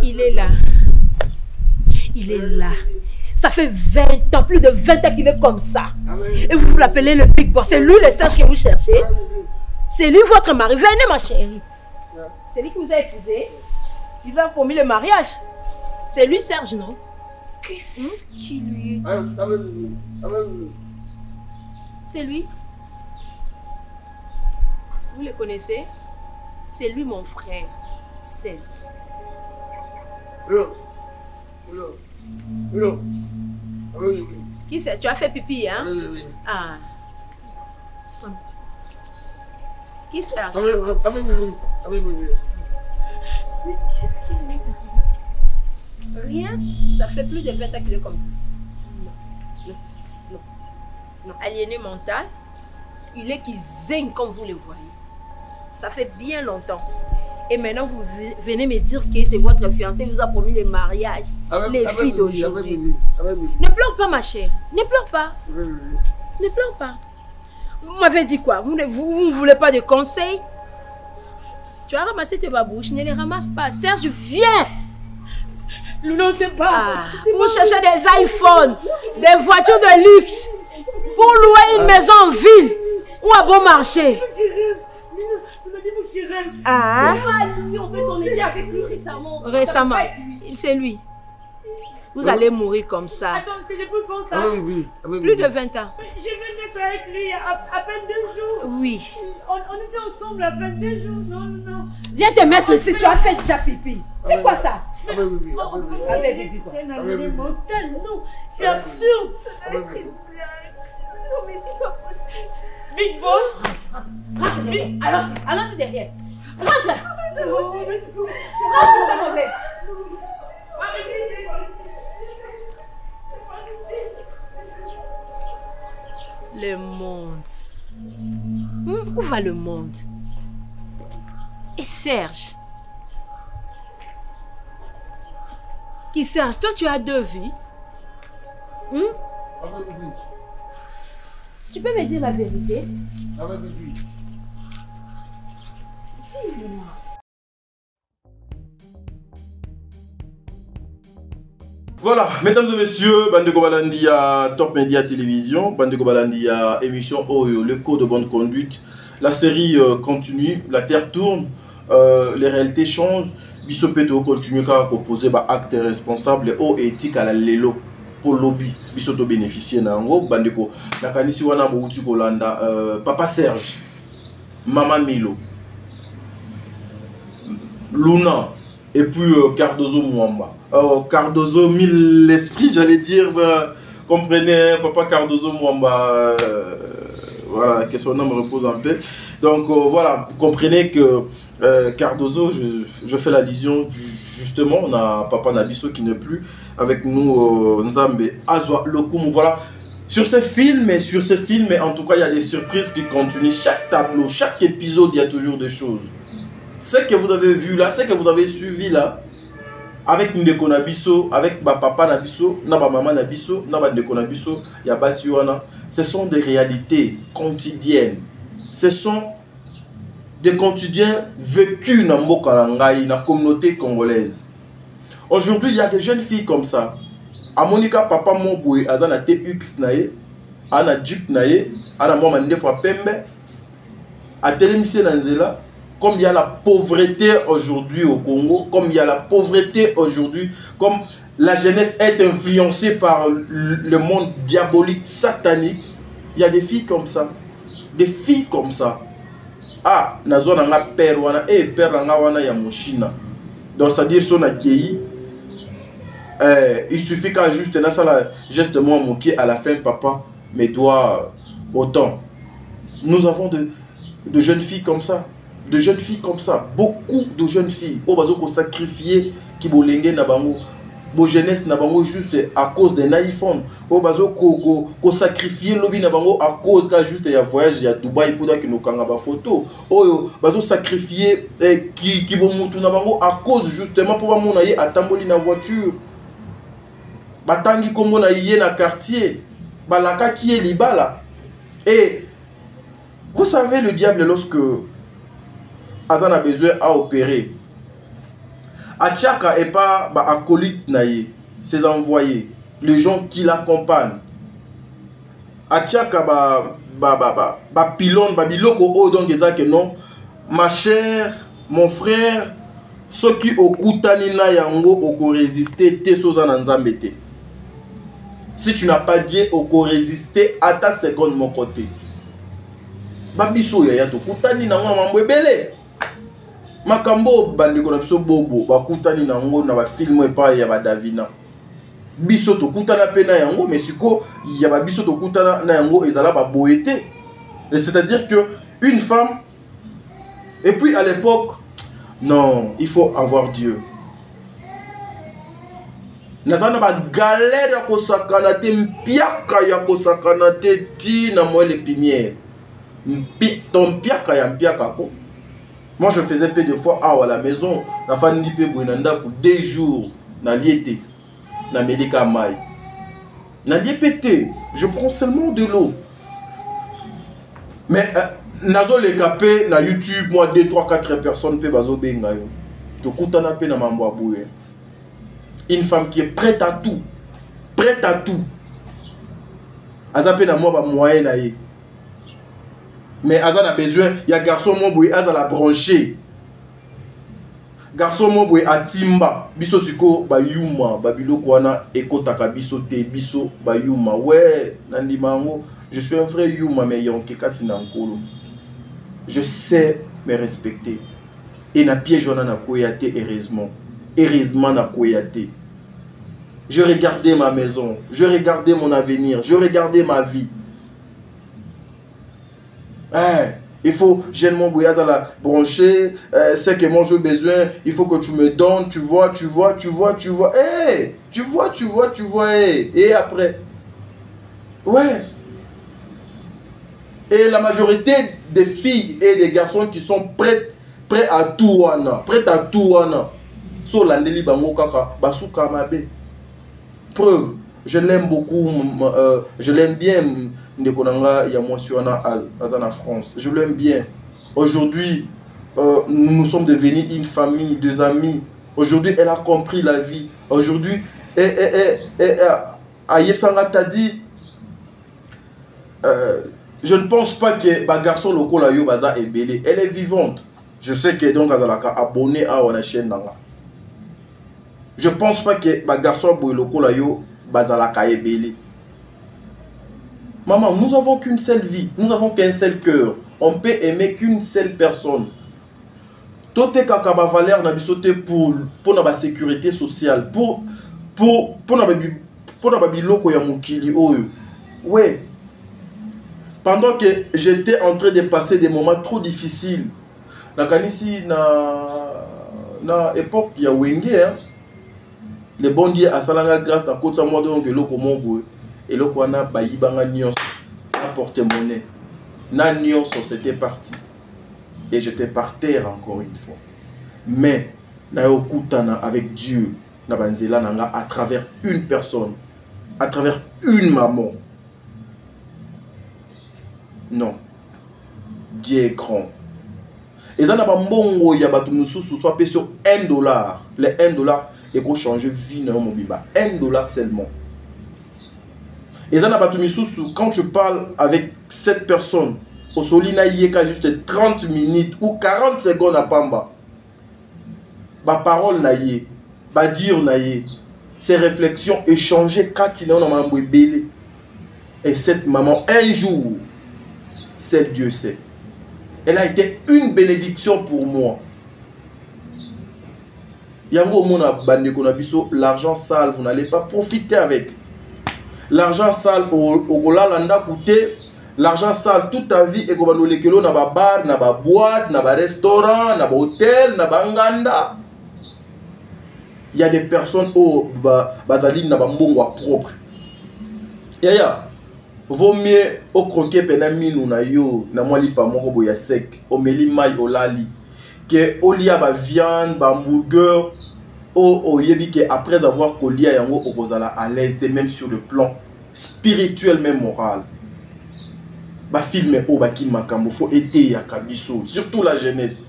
Il est là. Il est là. Ça fait 20 ans, plus de 20 ans qu'il est comme ça. Et vous l'appelez le Big Boss. C'est lui le Serge que vous cherchez. C'est lui votre mari. Venez, ma chérie. C'est lui qui vous a épousé. Il vous a promis le mariage. C'est lui Serge, non? Qu'est-ce qui lui est... C'est lui. Vous le connaissez? C'est lui mon frère, Serge. Qui c'est? Tu as fait pipi, hein? Ah. Qui Serge? Mais qu'est-ce qu'il lui est? Rien. Ça fait plus de 20 ans qu'il est comme ça. Non, non, non. Aliéné mental. Il est qui zingue comme vous le voyez. Ça fait bien longtemps. Et maintenant, vous venez me dire que c'est votre fiancé vous a promis le mariage. Les filles d'aujourd'hui. Ne pleure pas, ma chère. Ne pleure pas. Ne pleure pas. Vous m'avez dit quoi? Vous ne voulez pas de conseils? Tu as ramassé tes babouches. Ne les ramasse pas. Serge, viens. Non, c'est pas. Ah, vous cherchez des iPhones, des voitures de luxe, pour louer une maison en ville ou à bon marché. Ah, Lui, en fait, on était avec lui récemment. récemment, c'est lui. Vous allez mourir comme ça. Attends, c'est depuis quand ça? Plus de 20 ans. Je venais d'être avec lui à peine 2 jours. Oui. On était ensemble à peine 2 jours. Non, non, non. Viens te mettre ici, tu as fait déjà pipi. C'est quoi ça? Avec pipi quoi? C'est un année mortel, non. C'est absurde. Non, mais c'est pas possible. Big Boss. Rentre derrière. Allons-y derrière. Rentre. Non, mais Rentre, c'est mauvais. Le monde. Où va le monde? Et Serge? Qui Serge? Toi, tu as 2 vies. Tu peux me dire la vérité? Dis-moi. Voilà, mesdames et messieurs, Bandeko Balandi à Top Media Télévision, Bandeko Balandi à émission Oyo, le code de bonne conduite. La série continue, la terre tourne, les réalités changent. Bissopeto continue à proposer des actes responsables et éthiques à la lelo pour lobby. Bissoto bénéficier nango, Bandeko. Nakanisi wana bouti kolanda, Papa Serge, Maman Milo, Luna. Et puis Cardozo Mwamba. Cardozo mille l'esprit, j'allais dire. Comprenez, Papa Cardozo Mwamba. voilà, que son âme repose en paix. Donc voilà, vous comprenez que Cardozo, je fais l'allusion justement, on a Papa Nabiso qui n'est plus avec nous, Nzambe Azwa Lokumu, voilà. Sur ces films, en tout cas, il y a des surprises qui continuent. Chaque tableau, chaque épisode, il y a toujours des choses. Ce que vous avez vu là, ce que vous avez suivi là, avec Ndeko Nabiso, avec Papa Nabiso, Maman Nabiso, Ndeko Nabiso, Yabasi Wana, ce sont des réalités quotidiennes. Ce sont des quotidiens vécus dans la communauté congolaise. Aujourd'hui, il y a des jeunes filles comme ça. A Monica Papa Moboué, Azana TX Naye, Ana Juk Naye, Ana Momande fois Pembe, à Télémissé Nanzela. Comme il y a la pauvreté aujourd'hui au Congo, comme il y a la pauvreté aujourd'hui, comme la jeunesse est influencée par le monde diabolique, satanique, il y a des filles comme ça. Des filles comme ça. Ah, nazo nanga père wana, père nanga wana ya moshina. Donc ça veut dire son accueilli. Il suffit qu'à juste dans ça geste moi mon pied à la fin papa me doit autant. Nous avons de jeunes filles comme ça. De jeunes filles comme ça, beaucoup de jeunes filles au bazo ko sacrifier qui bolenge na bango bo jeunesse na bango juste à cause d'un iPhone au bazo ko sacrifier lobby na bango à cause ka juste ya voyage ya Dubaï pour que nous kanga ba photo oyo bazo sacrifier qui bo mutu na bango à cause justement pour ba mona ye atamboli na voiture batangi kombo na ye na quartier balaka qui est libala. Et vous savez le diable lorsque Azan a besoin à opérer. Achaka et pas acolyte naïe, ses envoyés, les gens qui l'accompagnent. Achaka pylône, biloko donc que non, ma chère, mon frère, ceux qui okutani na yango oko résister te soza na nzambe te. Si tu n'as pas Dieu oko résister à ta seconde mon côté. Babiso ya to kutani na ngwa mambo ebele. Makambo bandeko na biso bobo bakutani na ngo na ba film epa ya ba Davina. Biso to kutana pe na yango mais siko ya ba biso to kutana na yango ezala ba boyete. C'est-à-dire que une femme et puis à l'époque non, il faut avoir Dieu. Nazana ba galère ya kosakana te mpiaka ya kosakana te ti na moi l'épinière. Ton mpiaka ya mpiaka ko. Moi, je faisais peu de fois à la maison. La famille de Bouinanda pour 2 jours. Na liété. Na médika maï. Na liépété. Je prends seulement de l'eau. Mais, nazo le capé na YouTube, moi, 2, 3, 4 personnes peuvent bazo benga yo. To kutana pe na mambo aboué. Une femme qui est prête à tout. Prête à tout. Azape na moi ba moyen na ye. Mais Azan a besoin, il y a garçon mon boy Azan a branché. Garçon mon boy a timba. Biso siko ba yuma, babilo kwana eko taka biso te biso ba yuma. Ouais, nandi mango, je suis un vrai yuma mais yonke katina nkolo. Je sais me respecter. Et na piège on a koyate heureusement. Heureusement na koyate. Je regardais ma maison, je regardais mon avenir, je regardais ma vie. Il faut, j'ai mon bouillard à la brancher, c'est que moi j'ai besoin, il faut que tu me donnes, tu vois, hey, tu vois, hey. Et après, ouais. Et la majorité des filles et des garçons qui sont prêts à tout wana, so landeli bango kaka, basuka mabe. Preuve. Je l'aime beaucoup, je l'aime bien, Ndekonanga Yamwasiwana Azana France. Je l'aime bien. Aujourd'hui, nous sommes devenus une famille, 2 amis. Aujourd'hui, elle a compris la vie. Aujourd'hui, Ayeb Sanga t'a dit, je ne pense pas que ma garçon local Ayo Baza est belé. Elle est vivante. Je sais que donc Azalaka abonné à la chaîne Nanga. Je ne pense pas que ma garçon local Ayo Bazalaka est belé. Maman, nous n'avons qu'une seule vie. Nous n'avons qu'un seul cœur. On peut aimer qu'une seule personne. Tout est kakaba valeur na bisoté pour la sécurité sociale. Pour la biloko ya mukili oyo. Ouais. pendant que j'étais en train de passer des moments trop difficiles, nakanisi na époque ya wenge, hein, le bon Dieu a salanga grâce à côté moi donc eloko mongo eloko wana bayibanga nyonso na porte-monnaie na nyonso c'était parti et j'étais par terre encore une fois, mais na okutana avec Dieu na banzela nanga à travers une personne, à travers une maman. Non, Dieu est grand. Et ça n'a pas mbongo ya batu mususu soit payé sur $1. Le $1 et qu'on change vie dans mon biba. $1 seulement. Et ça n'a pas tout mususu quand tu parles avec cette personne au solina yeka juste 30 minutes ou 40 secondes à pamba. Ba parole na yé, ba dire na yé, ses réflexions échangées katina na mambo belé. Et cette maman un jour, seul Dieu sait. Elle a été une bénédiction pour moi. Yango mona bande konabiso, l'argent sale, vous n'allez pas profiter avec. L'argent sale au landa coûté, l'argent sale toute ta vie et kobano lekelo na ba bar, na ba boîte, na ba restaurant, na ba hôtel, na ba nganda. Il y a des personnes au bazali na ba mbongo propre. Yaya. Vaut mieux au croquer penaminu na yo na mwali pa moko boya sec au meli mai olali que au lia ba viande ba hamburger au yebi que après avoir colia yango okozala à l'aise même sur le plan spirituel même moral ba filme o ba ki makambo faut été ya kabiso surtout la jeunesse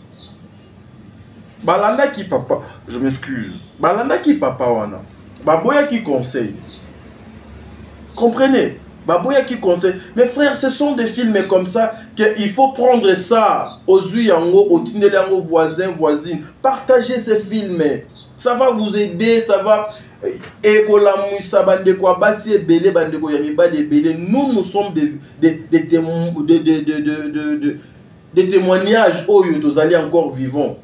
balanda ki papa je m'excuse balanda ki papa wana ba boya ki conseil comprenez. Baboya qui conseille. Mes frères, ce sont des films comme ça qu'il faut prendre ça aux yango, aux tinelango voisins, voisines. Partagez ces films. Ça va vous aider, ça va. Et nous sommes des témoignages où nous allons encore vivants.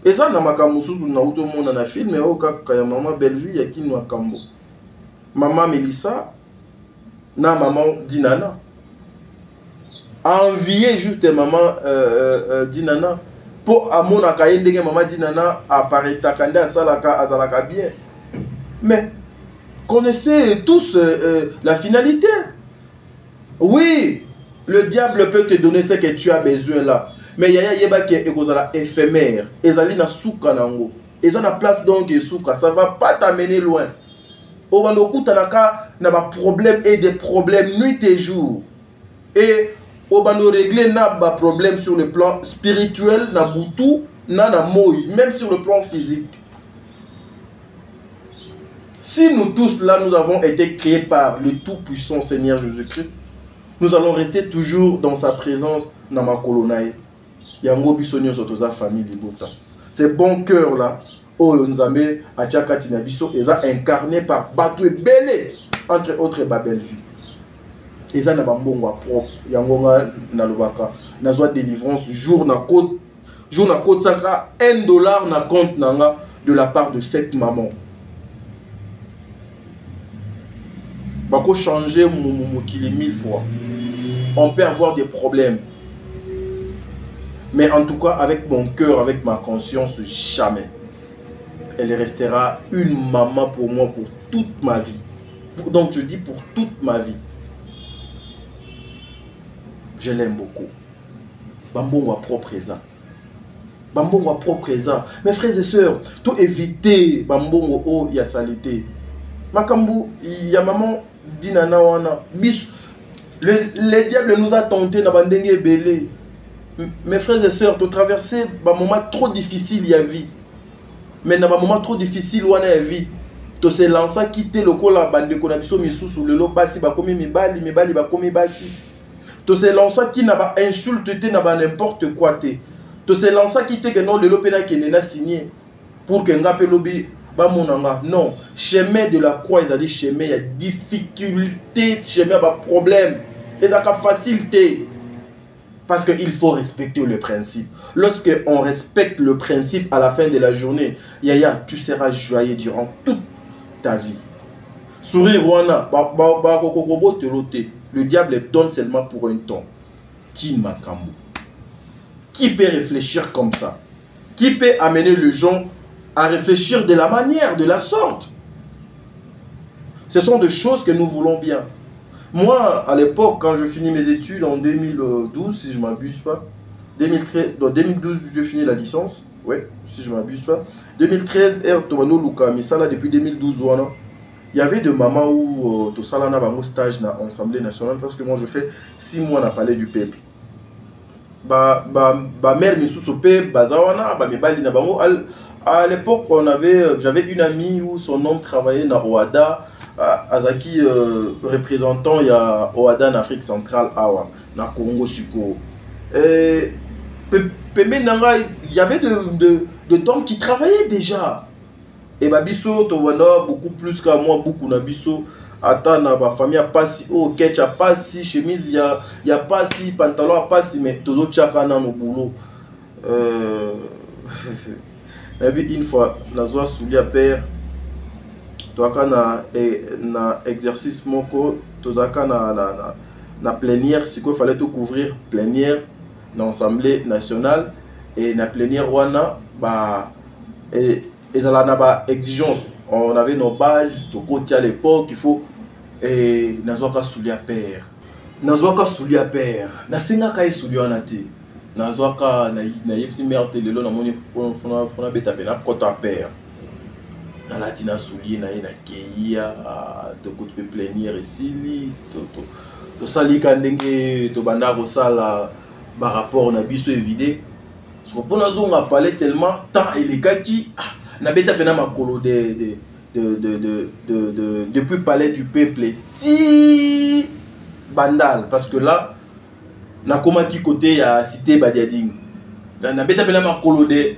Et ça, na makamususu na uto mona na film, mais au cas ya maman Bellevue ya kinwa kambo. Maman Melissa na maman Dinana envier juste maman Dinana pour amona kayendenge maman Dinana apparaît takande asalaka azalaka bien, mais connaissez tous la finalité. Oui, le diable peut te donner ce que tu as besoin là, mais yaya yeba ke ekozala éphémère ezali na suka nango ezana place donc suka ça va pas t'amener loin. On a problème et des problèmes nuit et jour. Et on va régler nos problèmes sur le plan spirituel, na boutou, na moi, même sur le plan physique. Si nous tous là, nous avons été créés par le tout-puissant Seigneur Jésus-Christ, nous allons rester toujours dans sa présence dans ma colonae. Yango bisonyo sotoza famille de Bota. Ces bons cœurs là. Oh, Nzambe, Adjaka Tinabiso, ils ont incarné par Batou et Belé, entre autres Bellevue. Ils ont un bongo propre, Yangonga Nalobaka, Nazwa délivrance, jour na côte saka, $1 na compte nanga de la part de cette maman. Bako changer mon qu'il est 1000 fois. On peut avoir des problèmes. Mais en tout cas, avec mon cœur, avec ma conscience, jamais. Elle restera une maman pour moi pour toute ma vie. Donc je dis pour toute ma vie. Je l'aime beaucoup. Bambongo à propre présent. Bambongo à propre présent. Mes frères et sœurs, tout éviter Bambongo oh ya salité. Makambu ya maman dinana wana. Le diable nous a tenté na bandenge belé. Mes frères et sœurs, de traverser un moment trop difficile ya vie. Mais dans un moment trop difficile où on a vie, to se lancer quitter le col la bande qu'on a biso misusu le lo basi ba komi mibali ba komi basi. To se lancer qui n'a pas insulte te n'a pas n'importe quoi te. To se lancer quitter que non le lo pena qui n'a signé pour que ngape lobi ba monanga. Non, chemin de la croix, ils a dit chemin il y a difficulté, chemin ba problème. Et ça ka facilité. Parce qu'il faut respecter le principe. Lorsque on respecte le principe à la fin de la journée, Yaya, tu seras joyeux durant toute ta vie. Sourire wana, ba kokobo te lote. le diable donne seulement pour un temps. Qui Makambo? Qui peut réfléchir comme ça? Qui peut amener les gens à réfléchir de la manière, de la sorte? Ce sont des choses que nous voulons bien. Moi, à l'époque, quand je finis mes études en 2012, si je ne m'abuse pas, 2012, je finis la licence, ouais, si je ne m'abuse pas. 2013, depuis 2012, il y avait des moments où tu as un stage dans l'Assemblée nationale parce que moi, je fais 6 mois dans le Palais du Peuple. Mère à l'époque, j'avais une amie où son homme travaillait dans OADA. Azaki représentant il y a OADA en Afrique centrale na Congo Suko. Il y avait de hommes qui travaillaient déjà. Et Babiso Towanda beaucoup plus qu'à moi, beaucoup Nabiso. Attends, ma famille a pas si oh ketch a pas si chemise y a pas si pantalon a pas si mais tozo chaka na no boulot. Une fois nazoa souli à père. Toaka na exercice moko tozaka na plénière ce qu'il fallait tout couvrir plénière dans l'Assemblée nationale et na plénière wana et ezala na ba exigence on avait nos badges à l'époque il faut et nazoaka souli à père na senga kai souli wana te nazoaka na yepsi merde lelo na moni fona beta pena kota père na latina soulier na na keia to côté plénière ici to sali kandenge to banda ko sala ba rapport na biso évidé parce que pour na zonga parler tellement tant et les gars qui na beta pena makolo depuis palais du peuple ti bandal parce que là na koma ki côté ya cité Badiading na beta pena makolo de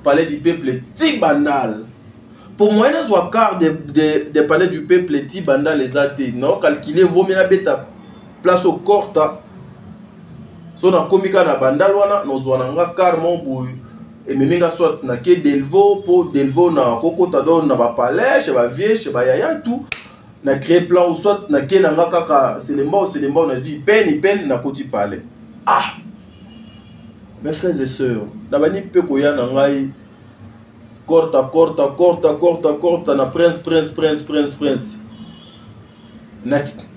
palais du peuple ti bandal. Pour moi, il y a un quart des palais du peuple, les banda les athées. Non, calculer vaut mieux la place au corps. Si on a commis na banda, nous avons un quart mon bout. Et même soit na ke delvo pour delvo na koko tado na ba palais, chez ba vie, chez ba yaya tout. Na créé plan ou soit na ke na kaka c'est les mots na zi peine na koti palais. Ah. Mes frères et sœurs, na bani pe ko ya na ngai corta na prince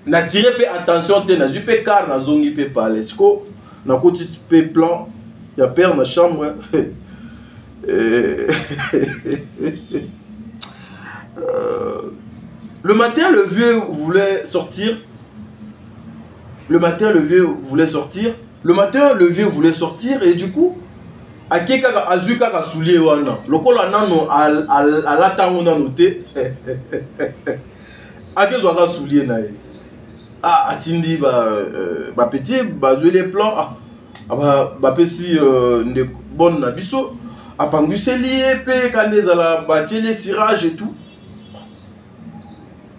na tiré pe attention te na zupe car na zongi pe parler sko na koti pe plan ya père na chambre le matin le vieux voulait sortir et du coup akeka azuka ka soulier wana lokola nano alatango nano te akezo ka soulier na ye atindi ba petit bazwe les plans ba pesi nde bonne na biso apanguseli pe kaneza la batiele cirage et tout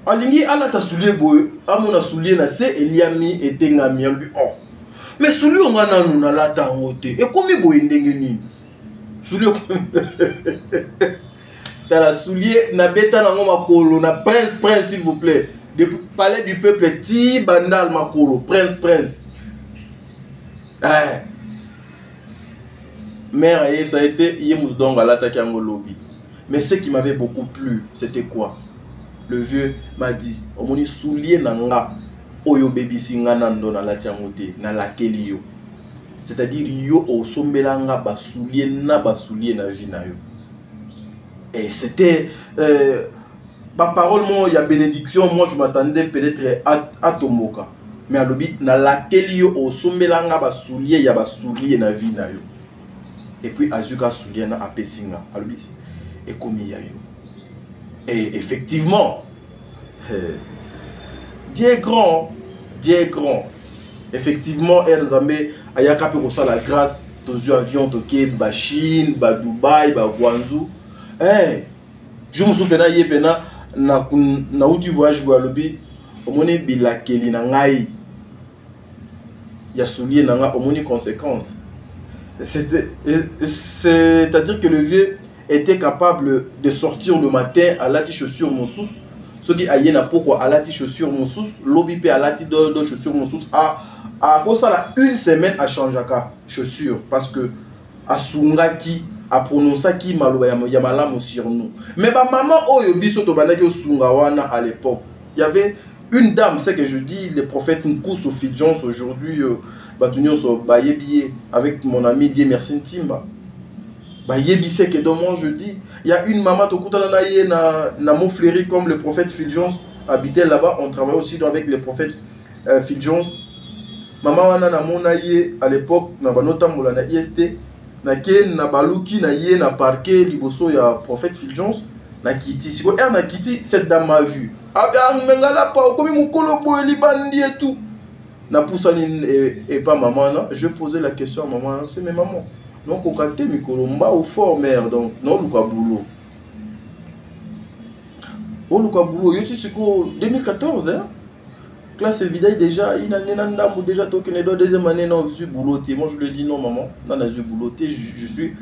alingi ala ta soulier boy amona soulier na se eliami etengami albi mais celui on a na lata ngote et comme boy ndenge nini celui ça la soulier na beta na ngoma kolo na prince s'il vous plaît de palais du peuple ti bandal makolo prince mère ça a été yemu donc à l'attaquer en lobby mais ce qui m'avait beaucoup plu c'était quoi le vieux m'a dit on moni soulier na nga oyo baby singa nando na latiangote na lakeli yo c'est-à-dire yo osombelanga basoulier na vie na yo et c'était parole moi il y a bénédiction moi je m'attendais peut-être à tomoka mais à lobi na lakeli yo osombelanga basoulier na vie na yo et puis azuka soulier na apesinga à lobi et comme ya yo et effectivement Dieu est grand. Effectivement, Erzambe, Ayaka peut recevoir la grâce. Tous avions toqué, ba Chine, ba Dubaï, ba Guangzhou. Je me souviens na où tu voyages pour lobby. Au moins bilakeli na ngai. Ya soulier na nga au moins conséquence. C'est-à-dire que le vieux était capable de sortir le matin à la chaussure mon sous. Ce qui a yéna pourquoi à la chaussure mon sous, lobby pe à la de chaussure mon sous à cause ça une semaine à changer ka chaussure parce que à sungaki à prononcer qui malo ya malamu sur nous. Mais ba maman oyo biso to banaki o sunga wana à l'époque. Il y avait une dame, c'est que je dis les prophètes Nkous au Fidjons aujourd'hui batunion so bayebié avec mon ami Dieu merci Timba. Bayebi c'est que donc moi je dis il y a une maman to kutana na ye na Montfleury comme le prophète Fidjons habitait là-bas, on travaille aussi avec les prophètes Fidjons. Maman wana na monaye à l'époque na banotambola na IST na ken na baluki na ye na parquet liboso ya prophète Fidjons na kiti siko na kiti cette dame m'a vu aga mengala pa comme mukolo boeli bandi et tout na poussani et pas maman non je posais la question à maman c'est mes mamans donc au côté mikolomba au fort mère donc non luka boulot au luka boulot yo tu siko 2014 hein classe évidemment déjà il a n'andamou déjà token et deuxième année non vu boulot moi je lui dis non maman non vu boulot je suis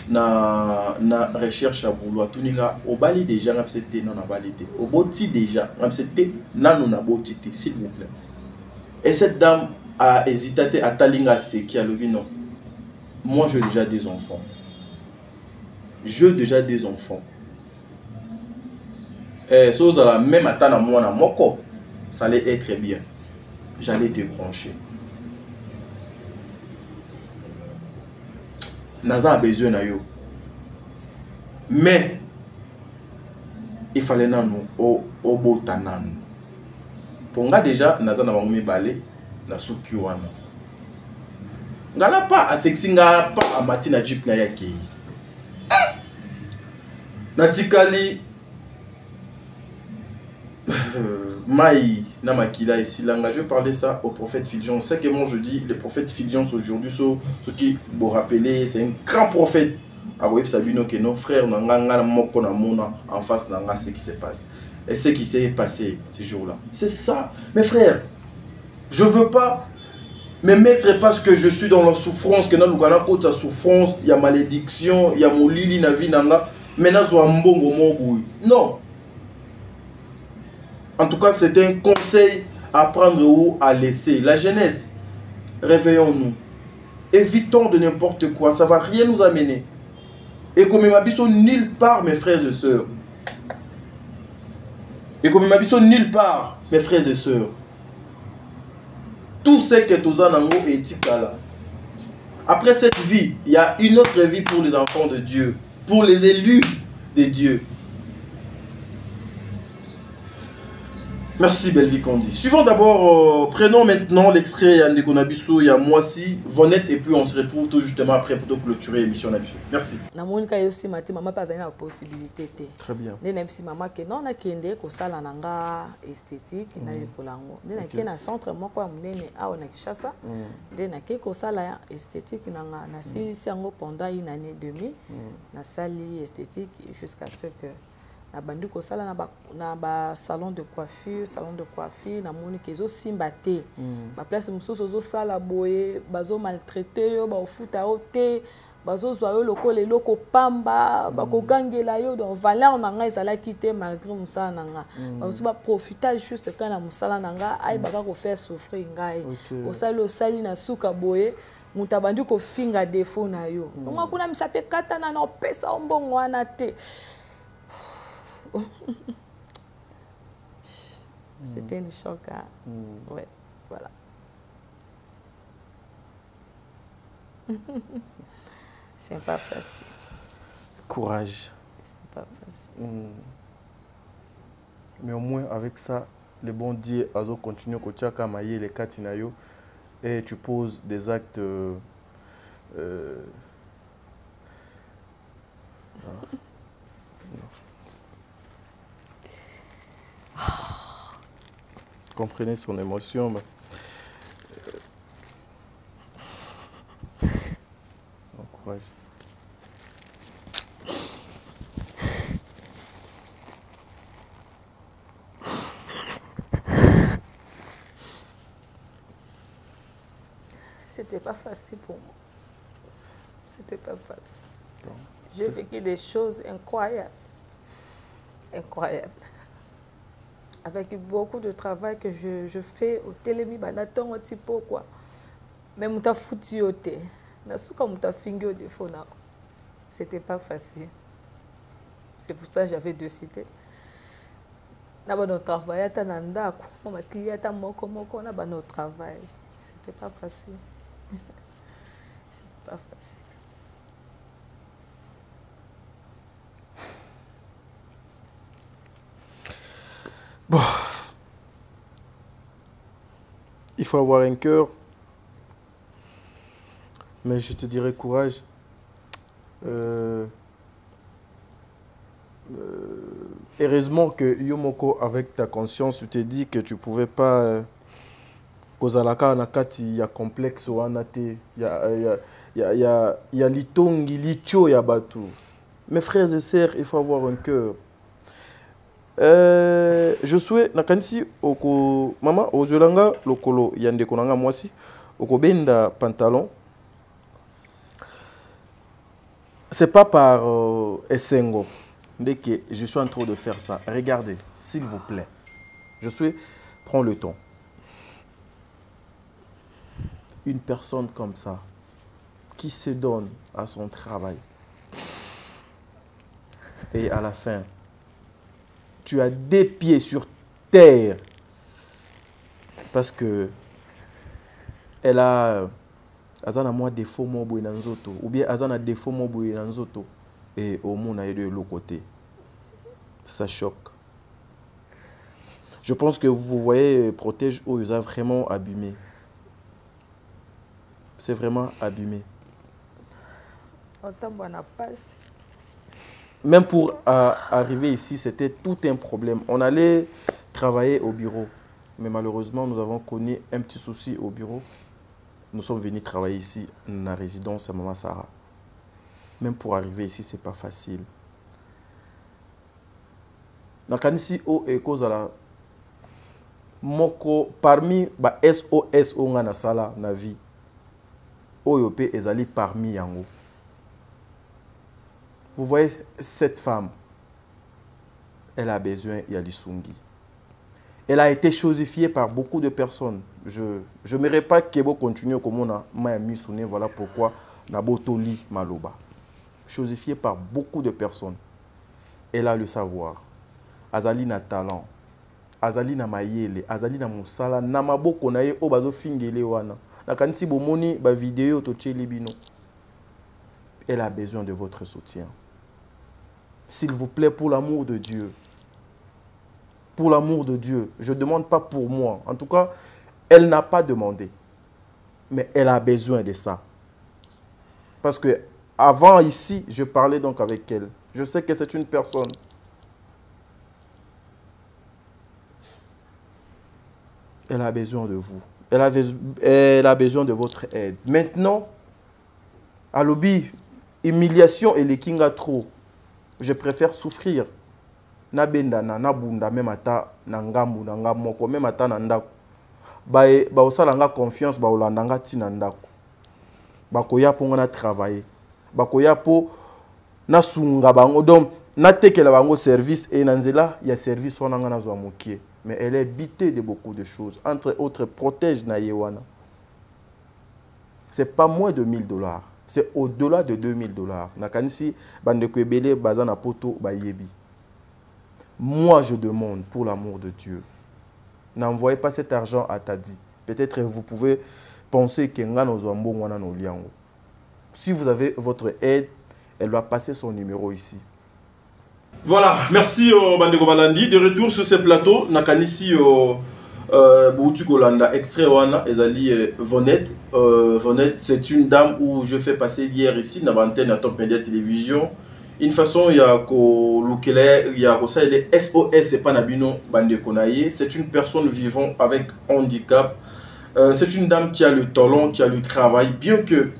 na recherche à boulot tout ninga au bali déjà accepté non na balité au boti déjà accepté non na boti s'il vous plaît et cette dame a hésité à talinga c'est qui a le non moi j'ai déjà des enfants et ça la même attendre moi na moko ça allait être bien. J'allais te brancher. Naza a besoin de yo. Mais il fallait nous au botanan. Pour nga déjà Naza na bango balé na suki wana. Ngala pas a sexinga pas a matina jeep na yaki. Natikali Maï Namakila ici je parlais ça au prophète Fidjons. C'est que moi je dis le prophète Fidjons aujourd'hui, ce qui vous rappeler, c'est un grand prophète. Ah oui, ça veut dire que nos frères en face de ce qui se passe. Et ce qui s'est passé ces jours-là. C'est ça, mes frères. Je ne veux pas me mettre parce que je suis dans la souffrance, que nous avons la souffrance, il y a malédiction, il y a mon lili na vie nanga, maintenant je un bon moment. Non. En tout cas, c'est un conseil à prendre ou à laisser. La jeunesse, réveillons-nous. Évitons de n'importe quoi. Ça ne va rien nous amener. Et comme ma biso nulle part, mes frères et sœurs. Nulle part, mes frères et sœurs. Tout ce que tu as dans le éthique là. Après cette vie, il y a une autre vie pour les enfants de Dieu. Pour les élus de Dieu. Merci Belvi Kondi. Suivons d'abord, prenons maintenant l'extrait Yande Konabiso, il y a Moisi, Vonette, et puis on se retrouve tout justement après pour clôturer l'émission Nabiso. Merci. Na monika yosi mati maman pas la possibilité. Très bien. Ne même si maman que non na kende ko sala nanga esthétique na yekolango. Ne na kena centre moko ya munene awa na Kinshasa. Ne na ke ko sala esthétique nanga na silisi yango pendant une année et demie. Na sali esthétique jusqu'à ce que na bandi ko sala na ba salon de coiffure na moni kezo simba te ba place mususu zo sala boye bazo maltraiter yo ba ofuta ote bazo zwa yo lokole loko pamba ba ko gangela yo donc valeur nanga ezala kité malgré musala nanga bazo ba profiter juste quand na musala nanga ay baka ko faire souffrir ngai osali na suka boye muta bandi ko finga défaut na yo donc kuna misape kata na pesa mbongo wana te. C'était une choc. Ouais, voilà. C'est pas facile. Courage. C'est pas facile. Mais au moins avec ça, le bon Dieu a continué à faire les katinayo et tu poses des actes. Comprenez son émotion. Mais... courage. C'était pas facile pour moi. C'était pas facile. J'ai vécu des choses incroyables. Incroyables. avec beaucoup de travail que je fais au télémi, banaton un petit peu quoi. Mais muta foutu yote. Na suka muta fingi au défaut na. C'était pas facile. C'est pour ça que j'avais décidé. Na ba no travail ta na ndako, ma client ta moko na ba no travail. C'était pas facile. C'était pas facile. Bon. Il faut avoir un cœur. Mais je te dirais courage. Heureusement que Yomoko, avec ta conscience, tu t'es dit que tu ne pouvais pas. Kozalaka nakati il y a complexe wanate, il y a litongi, licho ya batu. Mes frères et sœurs, il faut avoir un cœur. Je souhaite nakanisi oko mama ozolanga lokolo yande konanga mwasi oko benda pantalon. C'est pas par Essengo que je suis en train de faire ça. Regardez, s'il vous plaît. Je suis prends le temps. Une personne comme ça qui se donne à son travail et à la fin tu as des pieds sur terre parce que elle a azana moi défaut mo boy nanzoto ou bien azana défaut mo boy nanzoto et au monde a de l'autre côté. Ça choque. Je pense que vous voyez protège où ils ont vraiment abîmé. C'est vraiment abîmé. Même pour arriver ici, c'était tout un problème. On allait travailler au bureau. Mais malheureusement, nous avons connu un petit souci au bureau. Nous sommes venus travailler ici, dans la résidence à Maman Sarah. Même pour arriver ici, ce n'est pas facile. Nakanisi o et cause à la moko parmi ba SOS o nga na sala na vie. Oyope ezali parmi yango. Vous voyez cette femme, elle a besoin de Lisungi. Elle a été chosifiée par beaucoup de personnes. Je n'aimerais pas qu'elle continue comme on a mis son nez. Voilà pourquoi Nabotoli Maloba. Chosifiée par beaucoup de personnes. Elle a le savoir. Azali na talent. Azali na mayele. Azali na musala. Namaboko na ye obazo fingele wana. Nakanisi bomoni ba vidéo toche libino. Elle a besoin de votre soutien. S'il vous plaît, pour l'amour de Dieu. Pour l'amour de Dieu. Je ne demande pas pour moi. En tout cas, elle n'a pas demandé. Mais elle a besoin de ça. Parce que avant ici, je parlais donc avec elle. Je sais que c'est une personne. Elle a besoin de vous. Elle a besoin de votre aide. Maintenant, à l'obi, humiliation et les kinga trop. Je préfère souffrir. Na benda na bunda même ata na ngambu na ngamoko même ata na ndako. Ba osala nga confiance ba olandanga ti na ndako. Ba koya po ngana travailler. Ba koya po na sunga bango donc na tekela bango service et nanzela ya service wana ngana zo mokie. Mais elle est bitée de beaucoup de choses. Entre autres, protège na yewana. C'est pas moins de $1000. C'est au-delà de $2000. Nakanisi bandeko ebele bazana poto ba yebi. Moi, je demande, pour l'amour de Dieu, n'envoyez pas cet argent à Tadi. Peut-être vous pouvez penser que si vous avez votre aide, elle va passer son numéro ici. Voilà, merci Bandeko Balandi. De retour sur ce plateau, Nakanisi Boutu Kolanda, extrait Wana, Ezali Vonette. Vonette, c'est une dame où je fais passer hier ici, dans l'antenne à Top Media Télévision. Une façon, il y a ça, il est SOS, c'est pas Nabino Bandekonaye. C'est une personne vivant avec handicap. C'est une dame qui a le talent, qui a le travail, bien que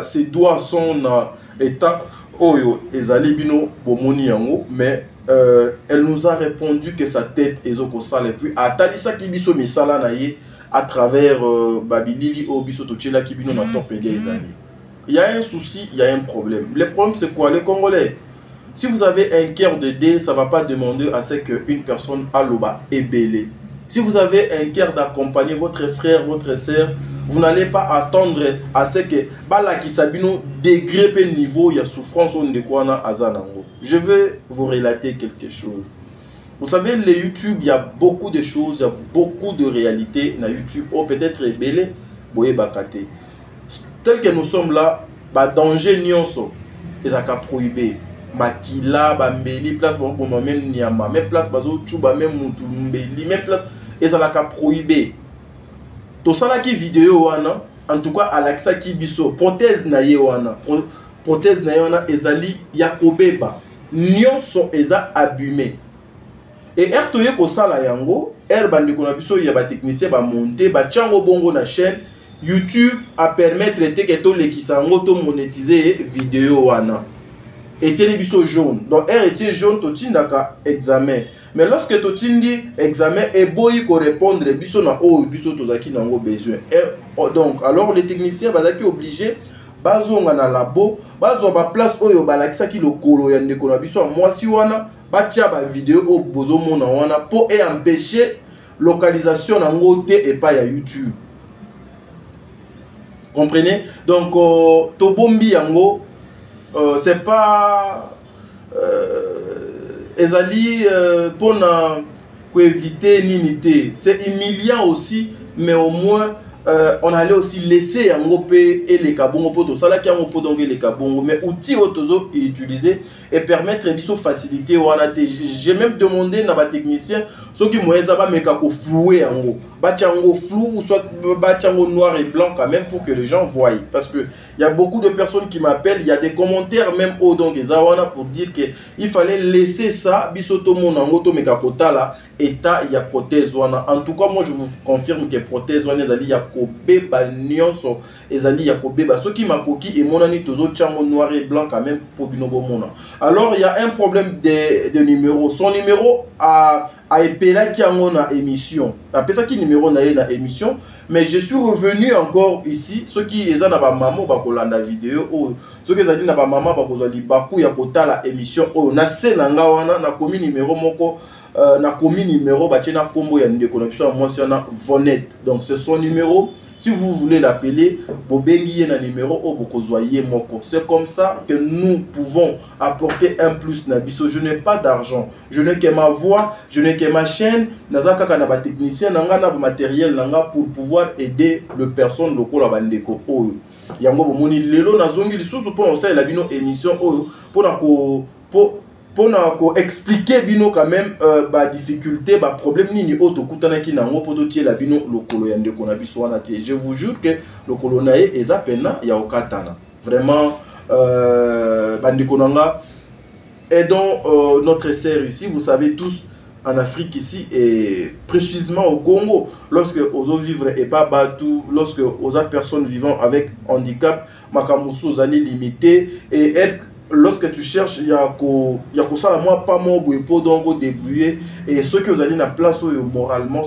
ses doigts sont en état Oyo Ezali Bino Bomoni Yango, mais elle nous a répondu que sa tête est au sale. Et puis, à Talisa Kibiso Misala Naye, à travers Babilili Obiso Tochela Kibino na Top Media Ezali. Il y a un souci, il y a un problème. Le problème, c'est quoi? Les Congolais, Si vous avez un cœur de dé, ça ne va pas demander à ce qu'une personne a l'oba ébélé. Si vous avez un cœur d'accompagner votre frère, votre sœur, vous n'allez pas attendre à ce que bala qui sabino degré pe niveau il y a souffrance on de quoi na azanango. Je vais vous relater quelque chose. Vous savez, les YouTube, il y a beaucoup de choses, il y a beaucoup de réalités dans YouTube. Oh, peut-être ébélé, boye bakate. Tel que nous sommes là, bah danger nyonso, ils ont prohibé. Makila, bambeli, place pour même nyama, même place bazo chuba, même mutu mbeli, même place, ils ont prohibé. Tout ça là qui vidéo wana, en tout cas Alexa qui biso, prothèse na ye wana, prothèse na ye wana, ezali yakobeba, nyonso eza abîmé. Et ertoye ko sala yango, bandi ko na biso ya ba technicien ba monter, ba chango bongo na chaîne YouTube a permettre que to lekisango to monétiser vidéo wana. Et tiens les biso jaune. Donc était jaune to tindaka examen. Mais lorsque to tindi examen et boy ko répondre biso na o biso tozaki nango besoin. Donc alors les techniciens bazaki obligé bazonga na labo, bazo ba place oyo balakisa ki lokolo ya ndeko na biso mwasi wana, batia ba vidéo o bozo mona wana pour empêcher localisation nango te et pas ya YouTube. Comprenez? Donc tobombi yango c'est pas ezali pour éviter l'inunité. C'est humiliant aussi, mais au moins on allait aussi laisser yango pe et les kabongo pour tout ça là qui a po donc les kabongo mais outils autozo utiliser et permettre biso faciliter wana te. J'ai même demandé na ba technicien ceux qui moyeza ba meka ko flouer yango bachango flou ou soit bachango noir et blanc quand même pour que les gens voient, parce que il y a beaucoup de personnes qui m'appellent, il y a des commentaires même au donc ezawana pour dire que il fallait laisser ça bisoto monango to meka kota là état il y a prothèse wana. En tout cas moi je vous confirme que prothèse wana ezali ya kobeba nyonso ezali ya kobeba ceux qui makoki et monani tozo chango noir et blanc quand même pour binobo mona. Alors il y a un problème de numéro, son numéro a epela qui a mon émission. Après ça qui numéro na émission, mais je suis revenu encore ici ceux qui eza na ba maman ba kolanda vidéo ou ceux qui ezali na ba maman ba kozali baku ya kotala émission o na sena nga wana na komi numéro moko na komi numéro ba tena kombo ya ndeko na biso moi na Vonette. Donc c'est son numéro. Si vous voulez l'appeler, bobengi na numéro o bokozwaye moko. C'est comme ça que nous pouvons apporter un plus na biso. Je n'ai pas d'argent, je n'ai que ma voix, je n'ai que ma chaîne, nazaka kana ba technicien nanga na matériel nanga pour pouvoir aider le personne lokola bandeko oyo. Yango bomoni lelo nazongi lisusu pour on sait la bino émission oyo pour expliquer bino quand même ba difficulté ba problème nini auto kutana ki nango poto tie la bino lokolo ya ndeko na biso wana te. Je vous jure que lokolo na ye eza pena ya okatana vraiment bandeko nanga aidons notre sœur ici. Vous savez tous en Afrique ici et précisément au Congo, lorsque aux vivre et pas batou, lorsque aux personnes vivant avec handicap makamusu aux allées limitées et elle. Lorsque tu cherches, il y a ça la moi pas mon pour donc débrouiller et ceux que vous allez na place moralement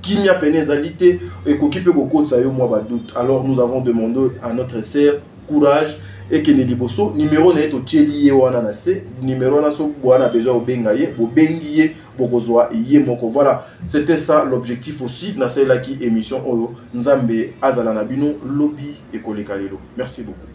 qui n'y a pénalité et qui peut que ça yo moi ba doute. Alors nous avons demandé à notre sœur courage et que liboso numéro na to tcheli wana na se numéro na so bwana besoin obengaye bo bengiye bokozwa ye moko. Voilà, c'était ça l'objectif aussi na celle qui émission oyo nzambe azala na bino lobby et kolekalelo. Merci beaucoup.